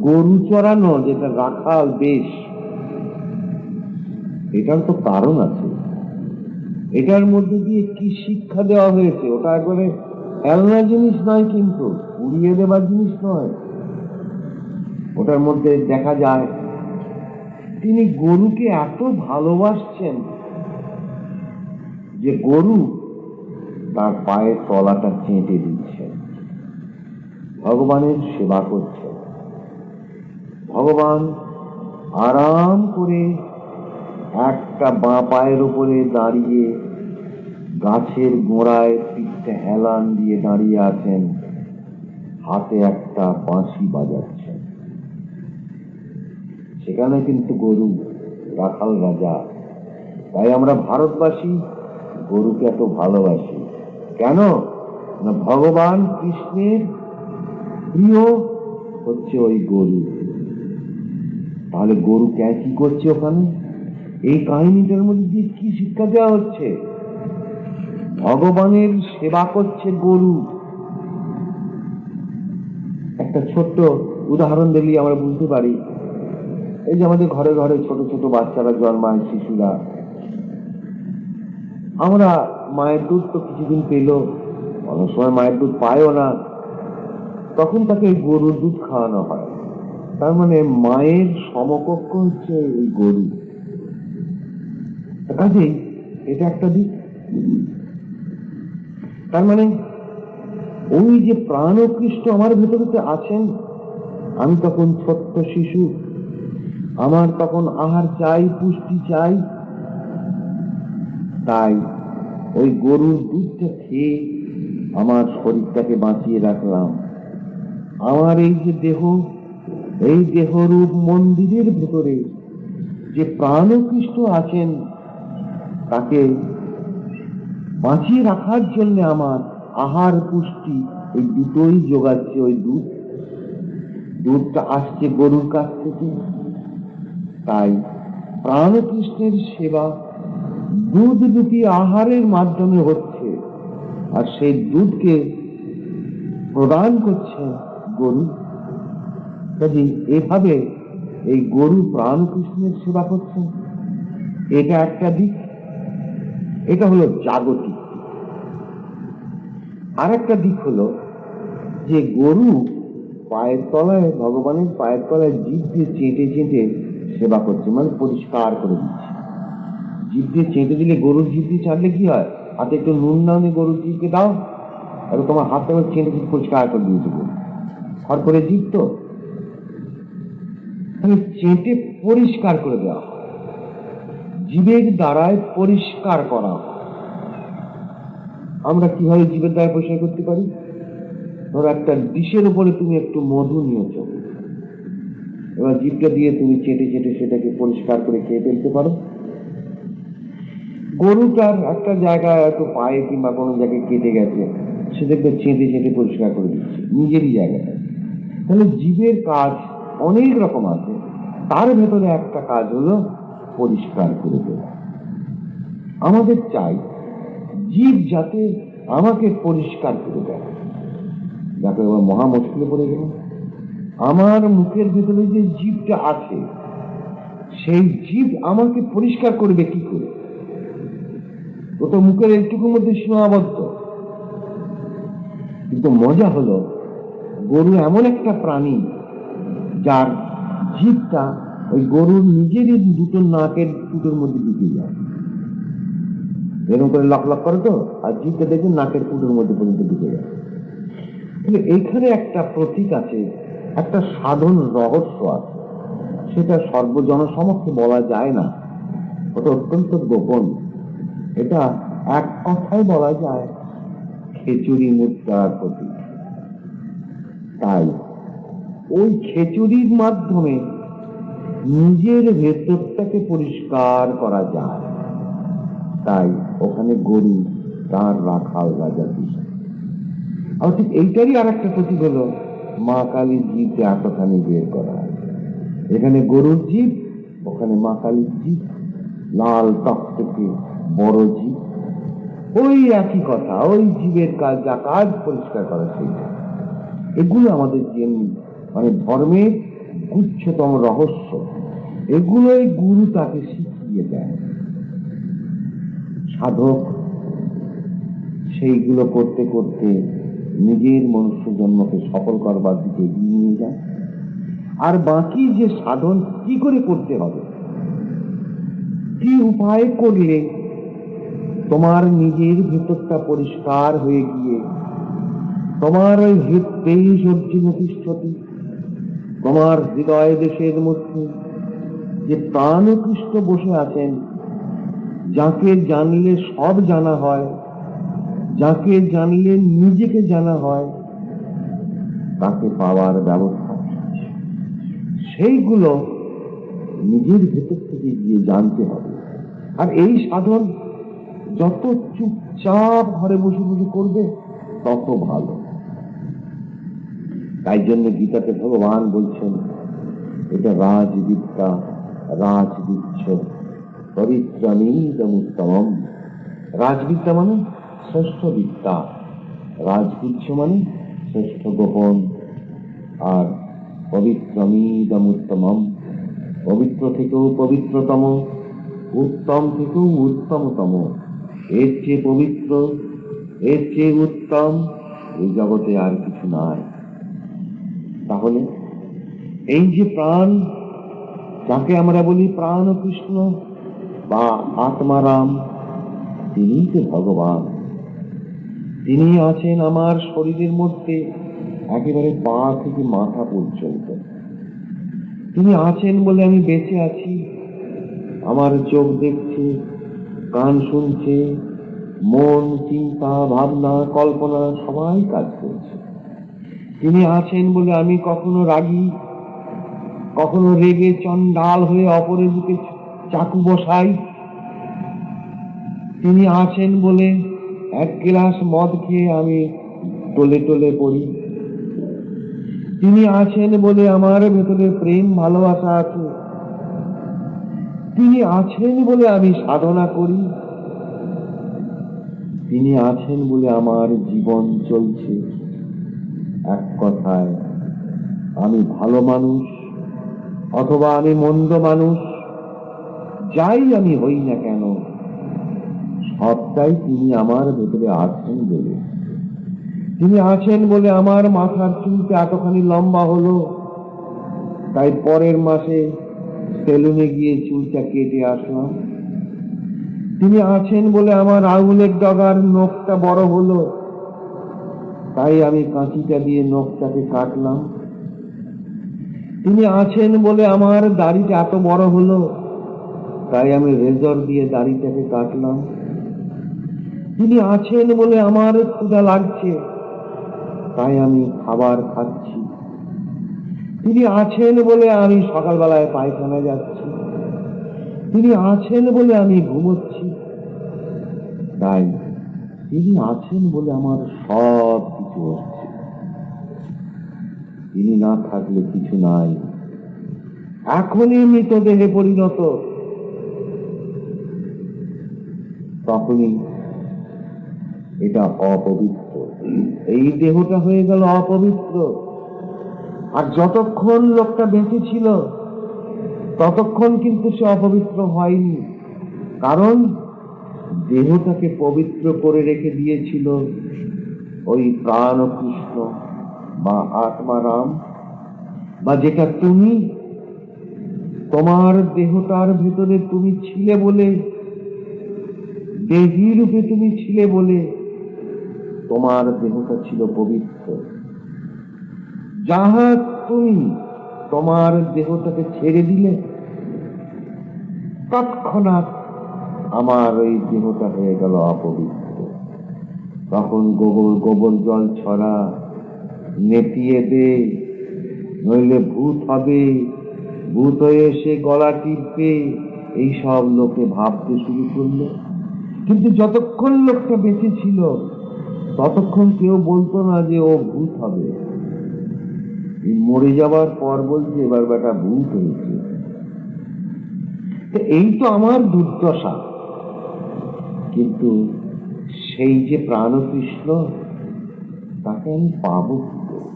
গরু চড়ানো, যেটা রাখাল বেশ, এটার তো কারণ আছে। এটার মধ্যে দিয়ে কি শিক্ষা দেওয়া হয়েছে, ওটা একবারে খেলনা জিনিস নয়, কিন্তু উড়িয়ে দেবার জিনিস নয়। ওটার মধ্যে দেখা যায় তিনি গরুকে এত ভালোবাসছেন যে গরু তার পায়ের তলাটা চেটে দিচ্ছে, ভগবানের সেবা করছে। ভগবান আরাম করে একটা বাঁ পায়ের উপরে দাঁড়িয়ে গাছের গোড়ায় পিঠটা হেলান দিয়ে দাঁড়িয়ে আছেন, হাতে একটা বাঁশি বাজাচ্ছেন। সেখানে কিন্তু গরু রাখাল রাজা। তাই আমরা ভারতবাসী গরুকে এত ভালোবাসি। কেন না, ভগবান কৃষ্ণের প্রিয় হচ্ছে ওই গরু। তাহলে গরু কি করছে ওখানে? এই কাহিনীটার মধ্যে দিয়ে কি শিক্ষা দেওয়া হচ্ছে? ভগবানের সেবা করছে গরু। একটা ছোট্ট উদাহরণ দিলে আমরা বুঝতে পারি। এই যে আমাদের ঘরে ঘরে ছোট ছোট বাচ্চারা জন্মায়, শিশুরা, আমরা মায়ের দুধ তো কিছুদিন পেল, অনেক সময় মায়ের দুধ পায়ও না, তখন তাকে গরুর দুধ খাওয়ানো হয়। তার মানে মায়ের সমকক্ষ হচ্ছে ওই গরু। কাজেই এটা একটা দিক। তার মানে ওই যে প্রাণ কৃষ্ণ আমার ভেতরে আছেন, আমি তখন ছোট্ট শিশু, আমার তখন আহার চাই, পুষ্টি চাই। তাই ওই গরুর দুধটা খেয়ে আমার শরীরটাকে বাঁচিয়ে রাখলাম। আমার এই যে দেহ, এই দেহরূপ মন্দিরের ভেতরে যে প্রাণ কৃষ্ণ আছেন, তাকে বাঁচিয়ে রাখার জন্য আমার আহার পুষ্টি এই দুটোই যোগাচ্ছে ওই দুধ। দুধটা আসছে গরুর কাছ থেকে। তাই প্রাণকৃষ্ণের সেবা দুধ দুটি আহারের মাধ্যমে হচ্ছে, আর সেই দুধকে প্রদান করছে গরু। কাজে এভাবে এই গরু প্রাণ কৃষ্ণের সেবা করছেন, এটা একটা দিক। এটা হলো জাগতিক দিক। আর একটা দিক হলো যে গরু পায়ের তলায়, ভগবানের পায়ের তলায় জিভ দিয়ে চেটে চেটে সেবা করছে, মানে পরিষ্কার করে দিচ্ছে। জিভ দিয়ে চেটে দিলে, গরুর জিভ দিয়ে চাটলে কি হয়? হাতে একটু নুন নাও, গরুর জিভকে দাও, আর তোমার হাতে চেটে চেটে পরিষ্কার করে দিয়েছে গরু। খড় করে জিভ তো, তাহলে চেটে পরিষ্কার করে দেওয়া হয়, জীবের দ্বারায় পরিষ্কার করা হয়। আমরা কিভাবে জীবের দ্বারা পরিষ্কার করতে পারি? ধরো একটা ডিশের উপরে তুমি একটু মধু নিয়েছ, এবার জিভটা দিয়ে তুমি চেটে চেটে সেটাকে পরিষ্কার করে খেয়ে ফেলতে পারো। গরুটার একটা জায়গায় একটু পায়ে কিংবা কোনো জায়গায় কেটে গেছে, সেটাকে চেটে চেটে পরিষ্কার করে দিচ্ছে নিজেরই জায়গাটা। তাহলে জীবের কাজ অনেক রকম আছে, তার ভেতরে একটা কাজ হলো পরিষ্কার করে দেওয়া। আমাদের চাই জীব যাতে আমাকে পরিষ্কার করে দেয়। যাকে এবার মহা মুশকিলে পড়ে গেল, আমার মুখের ভেতরে যে জীবটা আছে, সেই জীব আমাকে পরিষ্কার করবে কি করে? ও তো মুখের এইটুকুর মধ্যে সীমাবদ্ধ। কিন্তু মজা হলো, গরু এমন একটা প্রাণী যার জীবটা ওই গরুর নিজেরই দুটো নাকের ফুটোর মধ্যে ঢুকে যায়, এরকম করে লক লক করে তো, আর জীবটা দেখে নাকের ফুটোর মধ্যে পর্যন্ত ঢুকে যায়। এইখানে একটা প্রতীক আছে, একটা সাধন রহস্য আছে, সেটা সর্বজনসমক্ষে বলা যায় না, ওটা অত্যন্ত গোপন। এটা এক কথায় বলা যায় খেচুড়ি মুদ্রার প্রতীক। তাই ওই খেচুড়ির মাধ্যমে নিজের ভেতরটাকে পরিষ্কার করা যায়। তাই ওখানে গরু তার রাখাল রাজা দিশা। আর ঠিক এইটারই আর একটা প্রতীক হলো মা কালীর জীব এতখানি বের করা হয়। এখানে গরুর জীব, ওখানে মা কালীর জীব, লাল টকটকে বড় জীব, ওই একই কথা, ওই জীবের কাজ, যা কাজ পরিষ্কার করা সেইটা। এগুলো আমাদের যে মানে ধর্মের গুচ্ছতম রহস্য, এগুলোই গুরু তাকে শিখিয়ে দেয়। সাধক সেইগুলো করতে করতে নিজের মনুষ্য জন্মকে সফল করবার দিকে এগিয়ে নিয়ে যায়। আর বাকি যে সাধন কি করে করতে হবে, কি উপায় করলে তোমার নিজের ভেতরটা পরিষ্কার হয়ে গিয়ে তোমার ওই হৃদদেশ অর্জুন তিষ্ঠতি, তোমার হৃদয় দেশের মধ্যে যে প্রাণকৃষ্ণ বসে আছেন, যাকে জানলে সব জানা হয়, যাকে জানলে নিজেকে জানা হয়, তাকে পাওয়ার ব্যবস্থা, সেইগুলো নিজের ভেতর থেকে গিয়ে জানতে হবে। আর এই সাধন যত চুপচাপ ঘরে বসে বসে করবে তত ভালো। তাই জন্য গীতাতে ভগবান বলছেন, এটা রাজবিদ্যা রাজবিচ্ছ পবিত্রমিদমুত্তমম। রাজবিদ্যা মানে শ্রেষ্ঠ বিদ্যা, রাজগুচ্ছ মানে শ্রেষ্ঠ গোপন, আর পবিত্রমিদমুত্তমম, পবিত্র থেকেও পবিত্রতম, উত্তম থেকেও উত্তমতম। এর চেয়ে পবিত্র, এর চেয়ে উত্তম এই জগতে আর কিছু নাই। তাহলে এই যে প্রাণ, যাকে আমরা বলি প্রাণ কৃষ্ণ বা আত্মারাম, তিনি তো ভগবান। তিনি আছেন আমার শরীরের মধ্যে একেবারে পা থেকে মাথা পর্যন্ত। তিনি আছেন বলে আমি বেঁচে আছি। আমার চোখ দেখছে, কান শুনছে, মন, চিন্তা, ভাবনা, কল্পনা সবাই কাজ করছে। তিনি আছেন বলে আমি কখনো রাগী, কখনো রেগে চণ্ডাল হয়ে অপরের বুকে চাকু বসাই। তিনি আছেন বলে এক গ্লাস মদ খেয়ে আমি টলে টলে পড়ি। তিনি আছেন বলে আমার ভেতরে প্রেম ভালোবাসা আছে। তিনি আছেন বলে আমি সাধনা করি। তিনি আছেন বলে আমার জীবন চলছে। এক কথায় আমি ভালো মানুষ, অথবা আমি মন্দ মানুষ, যাই আমি হই না কেন, সবটাই তিনি আমার ভেতরে আছেন বলে। তিনি আছেন বলে আমার মাথার চুলটা এতখানি লম্বা হলো, তাই পরের মাসে সেলুনে গিয়ে চুলটা কেটে আসলাম। তিনি আছেন বলে আমার আঙুলের ডগার নখটা বড় হলো, তাই আমি কাঁচিটা দিয়ে নখটাকে কাটলাম। তিনি আছেন বলে আমার দাড়িটা এত বড় হলো, তাই আমি রেজর দিয়ে দাড়িটাকে কাটলাম। তিনি আছেন বলে আমার ক্ষুধা লাগছে, তাই আমি খাবার খাচ্ছি। তিনি আছেন বলে আমি সকালবেলায় পায়খানা যাচ্ছি। তিনি আছেন বলে আমি ঘুমোচ্ছি। তাই তিনি আছেন বলে আমার সব কিছু হচ্ছে। তিনি না থাকলে কিছু নাই। এখনই মৃতদেহে পরিণত, তখনই এটা অপবিত্র। এই দেহটা হয়ে গেল অপবিত্র। আর যতক্ষণ লোকটা বেঁচে ছিল ততক্ষণ কিন্তু সে অপবিত্র হয়নি, কারণ দেহটাকে পবিত্র করে রেখে দিয়েছিল ওই প্রাণ কৃষ্ণ বা আত্মারাম, বা যেটা তুমি, তোমার দেহটার ভেতরে তুমি ছিলে বলে, দেহী রূপে তুমি ছিলে বলে তোমার দেহটা ছিল পবিত্র। যাহা তুমি তোমার দেহটাকে ছেড়ে দিলে, তৎক্ষণাৎ আমার ওই দেহটা হয়ে গেল অপবিত্র। তখন গোবর জল ছড়া, নেতিয়ে দে, নইলে ভূত হবে, ভূত হয়ে এসে গলা টিপবে, এইসব লোকে ভাবতে শুরু করলো। কিন্তু যতক্ষণ লোকটা বেঁচে ছিল ততক্ষণ কেউ বলতো না যে ও ভূত হবে। মরে যাবার পর বলছে এবার বেটা ভূত হয়েছে। এই তো আমার দুর্দশা। কিন্তু সেই যে প্রাণকৃষ্ণ, তাকে আমি পাবো কি করে?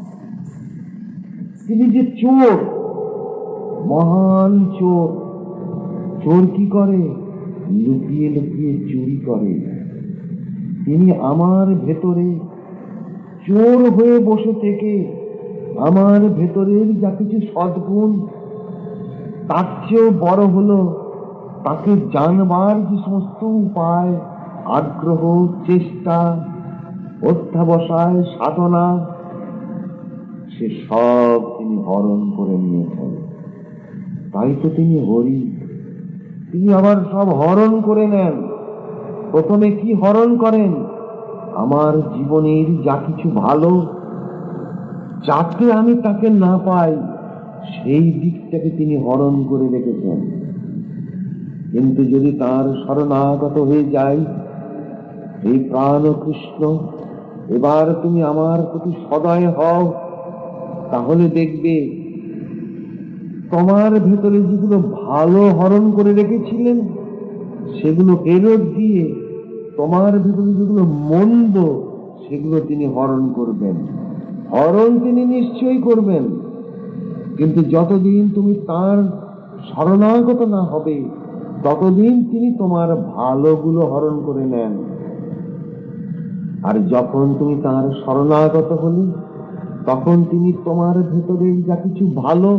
তিনি যে চোর, মহান চোর। চোর কি করে? লুকিয়ে লুকিয়ে চুরি করে। তিনি আমার ভেতরে চোর হয়ে বসে থেকে আমার ভেতরের যা কিছু সদ্গুণ, তার চেয়েও বড় হলো তাকে জানবার যে সমস্ত উপায়, আগ্রহ, চেষ্টা, অধ্যাবসায়, সাধনা, সে সব তিনি হরণ করে নিয়েছেন। তাই তো তিনি হরি। তিনি আবার সব হরণ করে নেন। প্রথমে কি হরণ করেন? আমার জীবনের যা কিছু ভালো, যাতে আমি তাকে না পাই, সেই দিকটাকে তিনি হরণ করে রেখেছেন। কিন্তু যদি তার শরণাগত হয়ে যাই, এই প্রাণ কৃষ্ণ, এবার তুমি আমার প্রতি সদয় হও, তাহলে দেখবে তোমার ভেতরে যেগুলো ভালো হরণ করে রেখেছিলেন সেগুলো ফেরত দিয়ে তোমার ভেতরে যেগুলো মন্দ সেগুলো তিনি হরণ করবেন। হরণ তিনি নিশ্চয়ই করবেন, কিন্তু যতদিন তুমি তার শরণাগত না হবে ততদিন তিনি তোমার ভালোগুলো হরণ করে নেন। আর যখন তুমি তার শরণাগত হলে তখন তিনি তোমার ভেতরে যা কিছু ভালো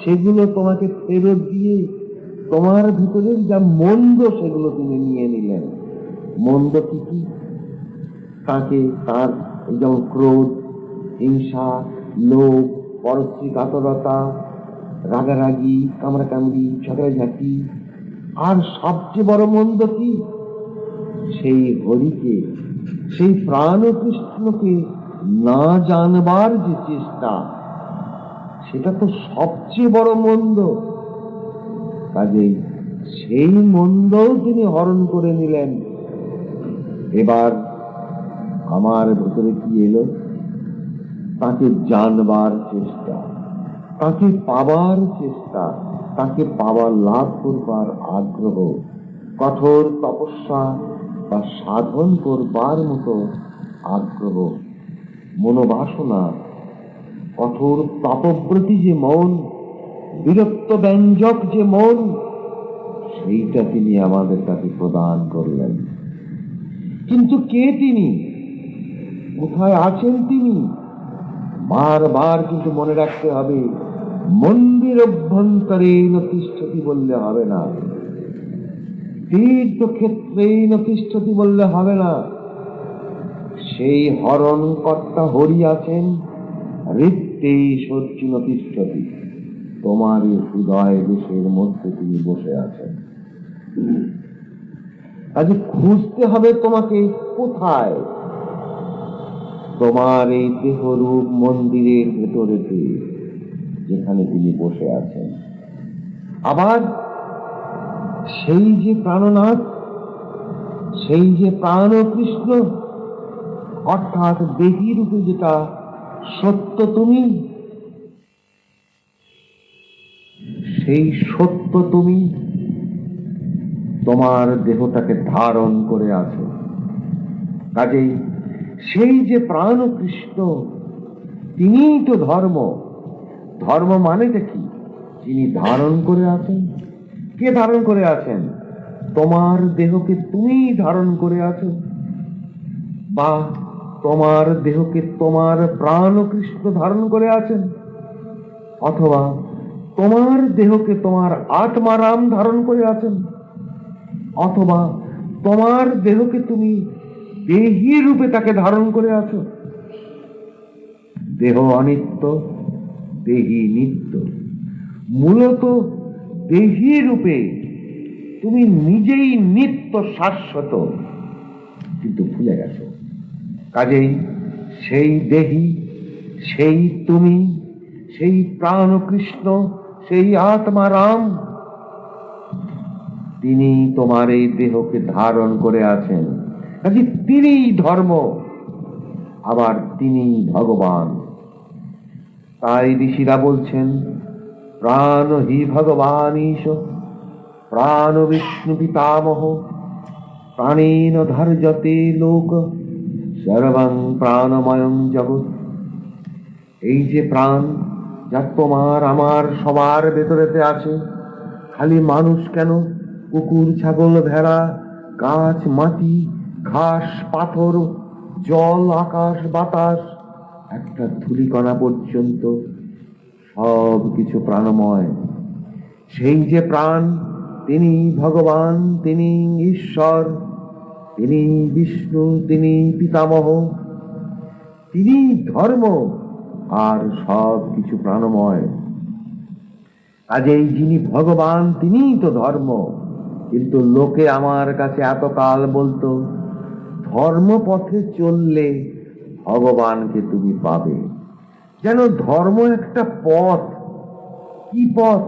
সেগুলো তোমাকে ফেরত দিয়ে তোমার ভেতরে যা মন্দ সেগুলো তিনি নিয়ে নিলেন। মন্দ কি কি? তাকে তার যেমন ক্রোধ, হিংসা, লোভ, পরশ্রী কাতরতা, রাগারাগি, কামড়াকামড়ি, ঝগড়াঝাঁটি, আর সবচেয়ে বড় মন্দ কি? সেই হরিকে, সেই প্রাণ কৃষ্ণকে না জানবার যে চেষ্টা, সেটা তো সবচেয়ে বড় মন্দ। কাজেই সেই মন্দও তিনি হরণ করে নিলেন। এবার আমার ভেতরে কি এলো? তাকে জানবার চেষ্টা, তাকে পাবার চেষ্টা, তাকে পাবার, লাভ করবার আগ্রহ, কঠোর তপস্যা বা সাধন করবার মতো আগ্রহ, মনোবাসনা, কঠোর তপব্রতী যে মন, বীরত্ব ব্যঞ্জক যে মন, সেইটা তিনি আমাদের কাছে প্রদান করলেন। কিন্তু কে তিনি, কোথায় আছেন তিনি? বারবার কিন্তু মনে রাখতে হবে, মন্দির অভ্যন্তরে নতিষ্ঠতি বললে হবে না, তীর্থক্ষেত্রে নতিষ্ঠতি বললে হবে না। সেই হরণ কর্তা হরি আছেন, হৃত্তেই সত্যি নতিষ্ঠতি, তোমার হৃদয় দেশের মধ্যে তিনি বসে আছেন। আজ খুঁজতে হবে তোমাকে কোথায়? তোমার এই দেহরূপ মন্দিরের ভেতরেতে, যেখানে তিনি বসে আছেন। আবার সেই যে প্রাণনাথ, সেই যে প্রাণ কৃষ্ণ, অর্থাৎ দেহী রূপে যেটা সত্য তুমি, সেই সত্য তুমি তোমার দেহটাকে ধারণ করে আছো। কাজেই সেই যে প্রাণ কৃষ্ণ, তিনিই তো ধর্ম। ধর্ম মানেটা কি? যিনি ধারণ করে আছেন। কে ধারণ করে আছেন? তোমার দেহকে তুমি ধারণ করে আছো, বা তোমার দেহকে তোমার প্রাণ কৃষ্ণ ধারণ করে আছেন, অথবা তোমার দেহকে তোমার আত্মারাম ধারণ করে আছেন, অথবা তোমার দেহকে তুমি দেহী রূপে তাকে ধারণ করে আছো। দেহ অনিত্য, দেহী নিত্য। মূলত দেহী রূপে তুমি নিজেই নিত্য শাশ্বত, কিন্তু ভুলে গেছো। কাজেই সেই দেহী, সেই তুমি, সেই প্রাণ কৃষ্ণ, সেই আত্মারাম, তিনি তোমার এই দেহকে ধারণ করে আছেন। কাজে তিনিই ধর্ম, আবার তিনি ভগবান। তাই ঋষিরা বলছেন, প্রাণ হি ভগবান ঈশ, প্রাণ বিষ্ণু পিতামহ, প্রাণেন ধার্যতে লোক, সর্বং প্রাণময়ং জগৎ। এই যে প্রাণ, যা তোমার আমার সবার ভেতরেতে আছে, খালি মানুষ কেন, কুকুর ছাগল ভেড়া, গাছ মাটি, ঘাস পাথর, জল আকাশ বাতাস, একটা ধূলিকণা পর্যন্ত সব কিছু প্রাণময়। সেই যে প্রাণ, তিনি ভগবান, তিনি ঈশ্বর, তিনি বিষ্ণু, তিনি পিতামহ, তিনি ধর্ম, আর সব কিছু প্রাণময়। কাজেই যিনি ভগবান, তিনিই তো ধর্ম। কিন্তু লোকে আমার কাছে এতকাল বলতো, ধর্মপথে চললে ভগবানকে তুমি পাবে। যেন ধর্ম একটা পথ। কি পথ?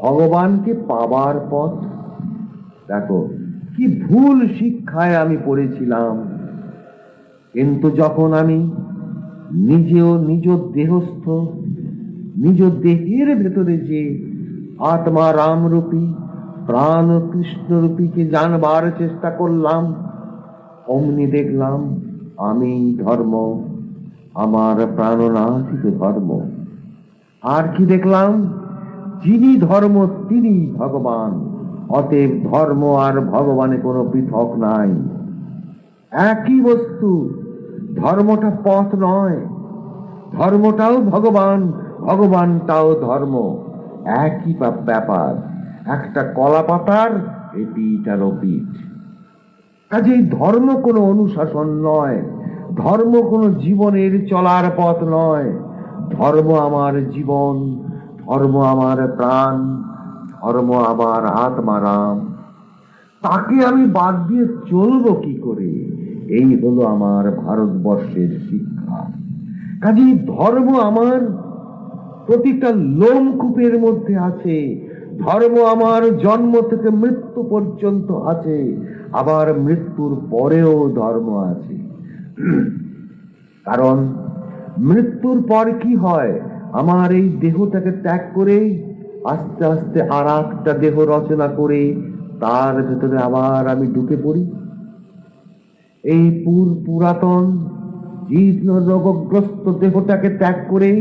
ভগবানকে পাবার পথ। দেখো কি ভুল শিক্ষায় আমি পড়েছিলাম। কিন্তু যখন আমি নিজেও নিজ দেহস্থ, নিজ দেহের ভেতরে যে আত্মা রামরূপী, প্রাণ কৃষ্ণরূপীকে জানবার চেষ্টা করলাম, অমনি দেখলাম আমি ধর্ম, আমার প্রাণনাথই তো ধর্ম। আর কি দেখলাম? যিনি ধর্ম তিনি ভগবান। অতএব ধর্ম আর ভগবানে কোনো পৃথক নাই, একই বস্তু। ধর্মটা পথ নয়, ধর্মটাও ভগবান, ভগবানটাও ধর্ম, একই ব্যাপার। একটা কলা পাতার এপিঠ আর ওপিঠ। কাজেই ধর্ম কোনো অনুশাসন নয়, ধর্ম কোনো জীবনের চলার পথ নয়। ধর্ম আমার জীবন, ধর্ম আমার প্রাণ, ধর্ম আমার আত্মারাম। তাকে আমি বাদ দিয়ে চলবো কি করে? এই হলো আমার ভারতবর্ষের শিক্ষা। কাজেই ধর্ম আমার প্রতিটা লোমকূপের মধ্যে আছে, ধর্ম আমার জন্ম থেকে মৃত্যু পর্যন্ত আছে, আবার মৃত্যুর পরেও ধর্ম আছে। কারণ মৃত্যুর পর কি হয়? আমার এই দেহটাকে ত্যাগ করে আস্তে আস্তে আর একটা দেহ রচনা করে তার ভেতরে আবার আমি ঢুকে পড়ি। এই পুরাতন জীর্ণ রোগগ্রস্ত দেহটাকে ত্যাগ করে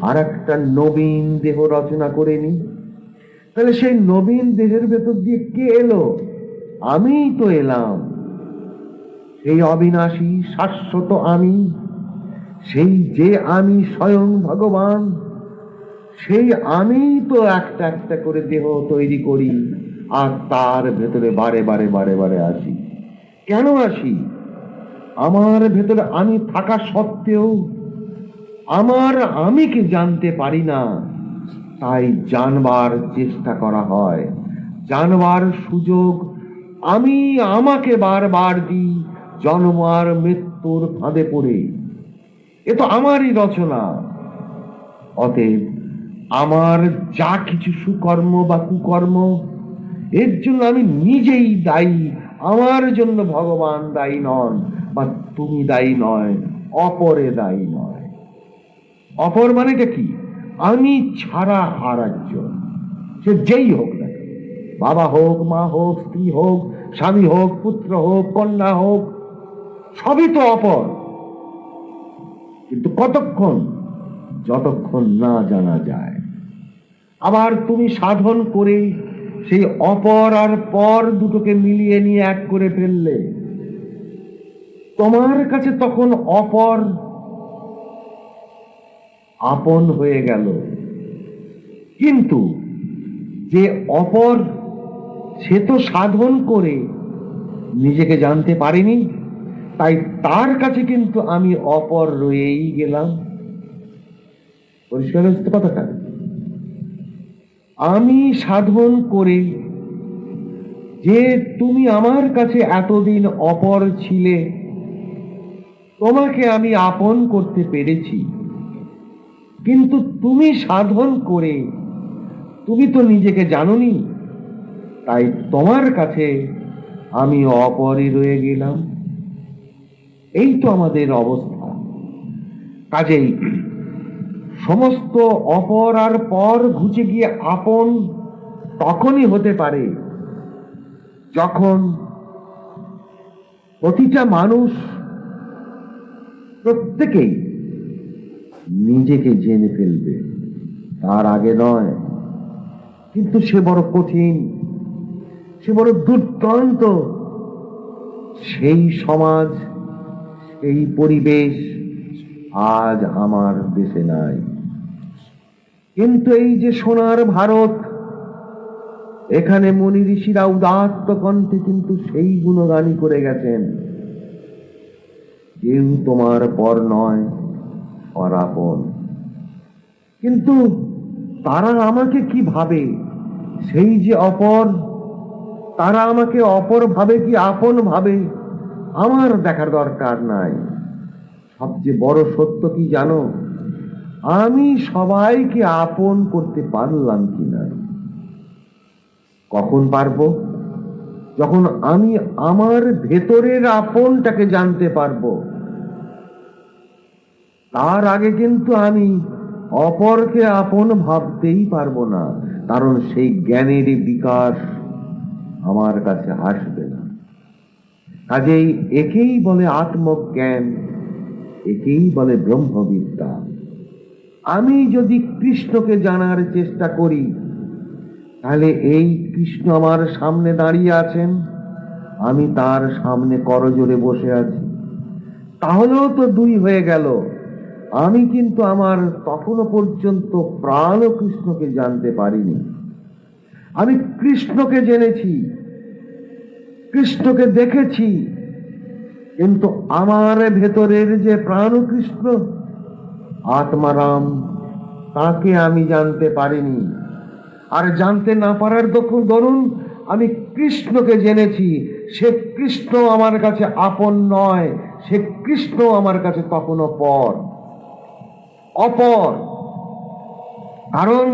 আর একটা নবীন দেহ রচনা করে নি, তাহলে সেই নবীন দেহের ভেতর দিয়ে কে এলো? আমিই তো এলাম। সেই অবিনাশী শাশ্বত আমি, সেই যে আমি স্বয়ং ভগবান, সেই আমিই তো একটা একটা করে দেহ তৈরি করি আর তার ভেতরে বারে বারে বারে বারে আসি। কেন আসি? আমার ভেতরে আমি থাকা সত্ত্বেও আমার আমিকে জানতে পারি না, তাই জানবার চেষ্টা করা হয়। জানবার সুযোগ আমি আমাকে বারবার দিই জন্ম আর মৃত্যুর ফাঁদে পড়ে। এ তো আমারই রচনা। অতএব আমার যা কিছু সুকর্ম বা কুকর্ম, এর জন্য আমি নিজেই দায়ী। আমার জন্য ভগবান দায়ী নন, বা তুমি দায়ী নয়, অপরে দায়ী নয়। অপর মানেটা কি? আমি ছাড়া আর একজন, সে যেই হোক না, বাবা হোক, মা হোক, স্ত্রী হোক, স্বামী হোক, পুত্র হোক, কন্যা হোক, সবই তো অপর। কিন্তু কতক্ষণ? যতক্ষণ না জানা যায়। আবার তুমি সাধন করে সেই অপর আর পর দুটোকে মিলিয়ে নিয়ে এক করে ফেললে, তোমার কাছে তখন অপর আপন হয়ে গেল। কিন্তু যে অপর, সে তো সাধন করে নিজেকে জানতে পারেনি, তাই তার কাছে কিন্তু আমি অপর রয়েই গেলাম। পরিষ্কার হচ্ছে কথাটা? আমি সাধন করে যে তুমি আমার কাছে এতদিন অপর ছিলে, তোমাকে আমি আপন করতে পেরেছি। কিন্তু তুমি সাধন করে তুমি তো নিজেকে জানোনি, তাই তোমার কাছে আমি অপরই রয়ে গেলাম। এই তো আমাদের অবস্থা। কাজেই সমস্ত অপর আর পর ঘুচে গিয়ে আপন তখনই হতে পারে যখন প্রতিটা মানুষ প্রত্যেকেই নিজেকে জেনে ফেলবে, তার আগে নয়। কিন্তু সে বড় কঠিন, সে বড় দুর্দান্ত। সেই সমাজ, সেই পরিবেশ আজ আমার দেশে নাই। কিন্তু এই যে সোনার ভারত, এখানে মুনি ঋষিরা উদাত্ত কণ্ঠে কিন্তু সেই গুণগানই করে গেছেন। কেউ তোমার পর নয়, পরাপন। কিন্তু তারা আমাকে কি ভাবে? সেই যে অপর, তারা আমাকে অপর ভাবে কি আপন ভাবে? আমার দেখার দরকার নাই। সবচেয়ে বড় সত্য কি জানো? আমি সবাইকে আপন করতে পারলাম কিনা। কখন পারবো? যখন আমি আমার ভেতরের আপনটাকে জানতে পারবো। তার আগে কিন্তু আমি অপরকে আপন ভাবতেই পারবো না, কারণ সেই জ্ঞানের বিকাশ আমার কাছে আসবে না। কাজেই একেই বলে আত্মজ্ঞান, একেই বলে ব্রহ্মবিদ্যা। আমি যদি কৃষ্ণকে জানার চেষ্টা করি, তাহলে এই কৃষ্ণ আমার সামনে দাঁড়িয়ে আছেন, আমি তার সামনে করজোড়ে বসে আছি, তাহলেও তো দুই হয়ে গেল। আমি কিন্তু আমার তখনো পর্যন্ত প্রাণ কৃষ্ণকে জানতে পারিনি। আমি কৃষ্ণকে জেনেছি, কৃষ্ণকে দেখেছি, কিন্তু আমার ভেতরের যে প্রাণ কৃষ্ণ আত্মারাম, তাকে আমি জানতে পারিনি। আর জানতে না পারার দরুন আমি কৃষ্ণকে জেনেছি। সে কৃষ্ণ আমার কাছে আপন নয়, সে কৃষ্ণ আমার কাছে তখনও পর, অপর। কারণ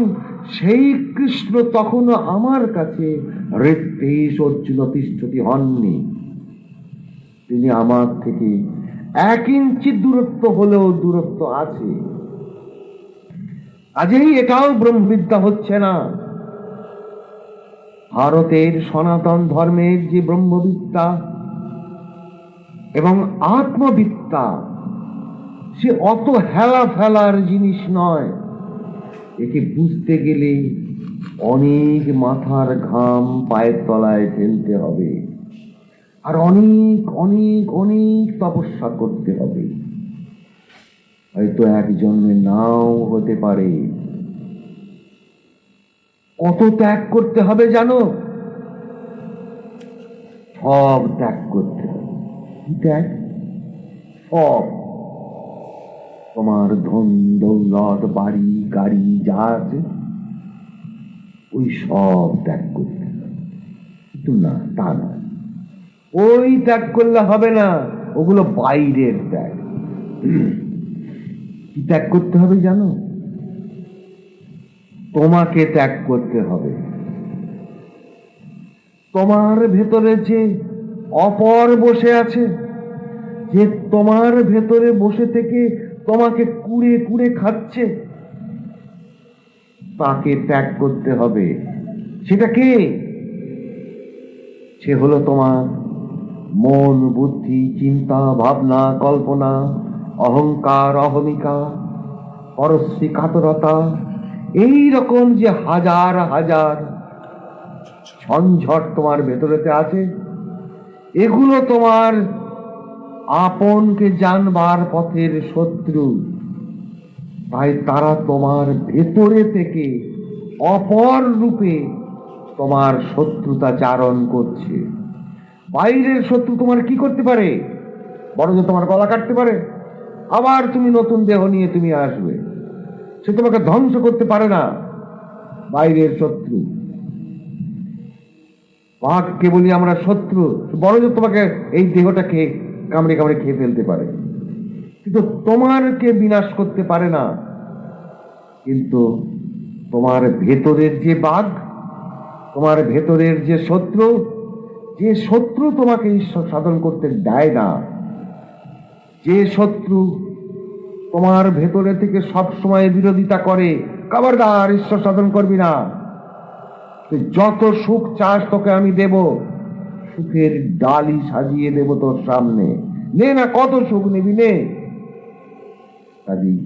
সেই কৃষ্ণ তখনও আমার কাছে হৃদ্দেশ অর্জুন তিষ্ঠতি হননি। তিনি আমার থেকে 1 ইঞ্চি দূরত্ব হলেও দূরত্ব আছে। কাজেই এটাও ব্রহ্মবিদ্যা হচ্ছে না। ভারতের সনাতন ধর্মের যে ব্রহ্মবিদ্যা এবং আত্মবিদ্যা, সে অত হেলা ফেলার জিনিস নয়। একে বুঝতে গেলে অনেক মাথার ঘাম পায়ের তলায় ফেলতে হবে, আর অনেক অনেক অনেক তপস্যা করতে হবে। হয়তো এক জন্মে নাও হতে পারে। কত ত্যাগ করতে হবে জানো? সব ত্যাগ করতে হবে। কি ত্যাগ? সব। তোমার ধন দৌলত, বাড়ি গাড়ি যা আছে ওই সব ত্যাগ করতে হবে। কিন্তু না, তা না, ওই ত্যাগ করলে হবে না, ওগুলো বাইরের ত্যাগ। কি ত্যাগ করতে হবে জানো? তোমাকে ত্যাগ করতে হবে। তোমার ভেতরে যে অপর বসে আছে, যে তোমার ভেতরে বসে থেকে তোমাকে কুড়ে কুড়ে খাচ্ছে, তাকে ত্যাগ করতে হবে। সেটা কে? সে হলো তোমার মন, বুদ্ধি, চিন্তা, ভাবনা, কল্পনা, অহংকার, অহমিকা, পরশ্রী কাতরতা, এই রকম যে হাজার হাজার ঝঞ্ঝট তোমার ভেতরেতে আছে, এগুলো তোমার আপনকে জানবার পথের শত্রু। তাই তারা তোমার ভেতরে থেকে অপর রূপে তোমার শত্রুতা চারণ করছে। বাইরের শত্রু তোমার কি করতে পারে? বরং তোমার গলা কাটতে পারে, আবার তুমি নতুন দেহ নিয়ে তুমি আসবে। সে তোমাকে ধ্বংস করতে পারে না। বাইরের শত্রু, বাঘকে বলি আমরা শত্রু, বরং তোমাকে এই দেহটাকে কামড়ে কামড়ে খেয়ে ফেলতে পারে, কিন্তু তোমারকে বিনাশ করতে পারে না। কিন্তু তোমার ভেতরের যে বাঘ, তোমার ভেতরের যে শত্রু, যে শত্রু তোমাকে ঈশ্বর সাধন করতে দেয় না, যে শত্রু তোমার ভেতরে থেকে সব সময় বিরোধিতা করে, খবরদার ঈশ্বর সাধন করবি না, যত সুখ চাস তোকে আমি দেব, সুখের ডালি সাজিয়ে দেব তোর সামনে, নে না, কত সুখ নিবি নে। কাজেই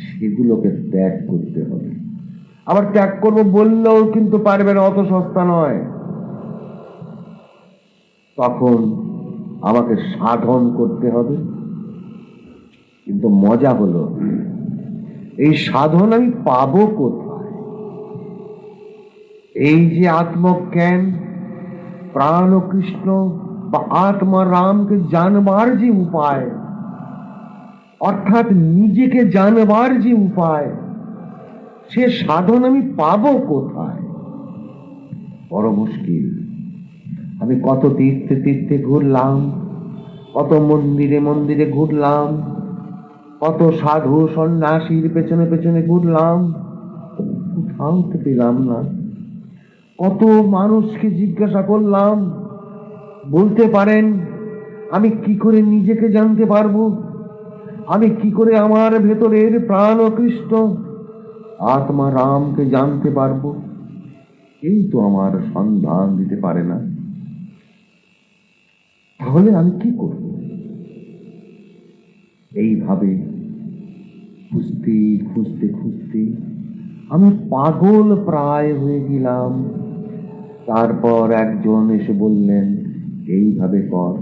সেগুলোকে ত্যাগ করতে হবে। আবার ত্যাগ করবো বললেও কিন্তু পারবে না, অত সস্তা নয়। তখন আমাকে সাধন করতে হবে। কিন্তু মজা হলো, এই সাধন আমি পাবো কোথায়? এই যে আত্মজ্ঞান, প্রাণ কৃষ্ণ বা আত্মা রামকে জানবার যে উপায়, অর্থাৎ নিজেকে জানবার যে উপায়, সে সাধন আমি পাবো কোথায়? বড় মুশকিল। আমি কত তীর্থে তীর্থে ঘুরলাম, কত মন্দিরে মন্দিরে ঘুরলাম, কত সাধু সন্ন্যাসীর পেছনে পেছনে ঘুরলাম, কোথাও তো পেলাম না। কত মানুষকে জিজ্ঞাসা করলাম, বলতে পারেন আমি কি করে নিজেকে জানতে পারবো? আমি কি করে আমার ভেতরের প্রাণ কৃষ্ণ আত্মা রামকে জানতে পারবো? এই তো আমার সন্ধান দিতে পারে না। তাহলে আমি কি করব? এইভাবে খুঁজতে খুঁজতে খুঁজতে আমি পাগল প্রায় হয়ে গেলাম। তারপর একজন এসে বললেন, এইভাবে কর।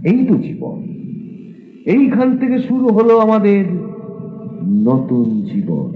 এই তো জীবন। এইখান থেকে শুরু হলো আমাদের নতুন জীবন।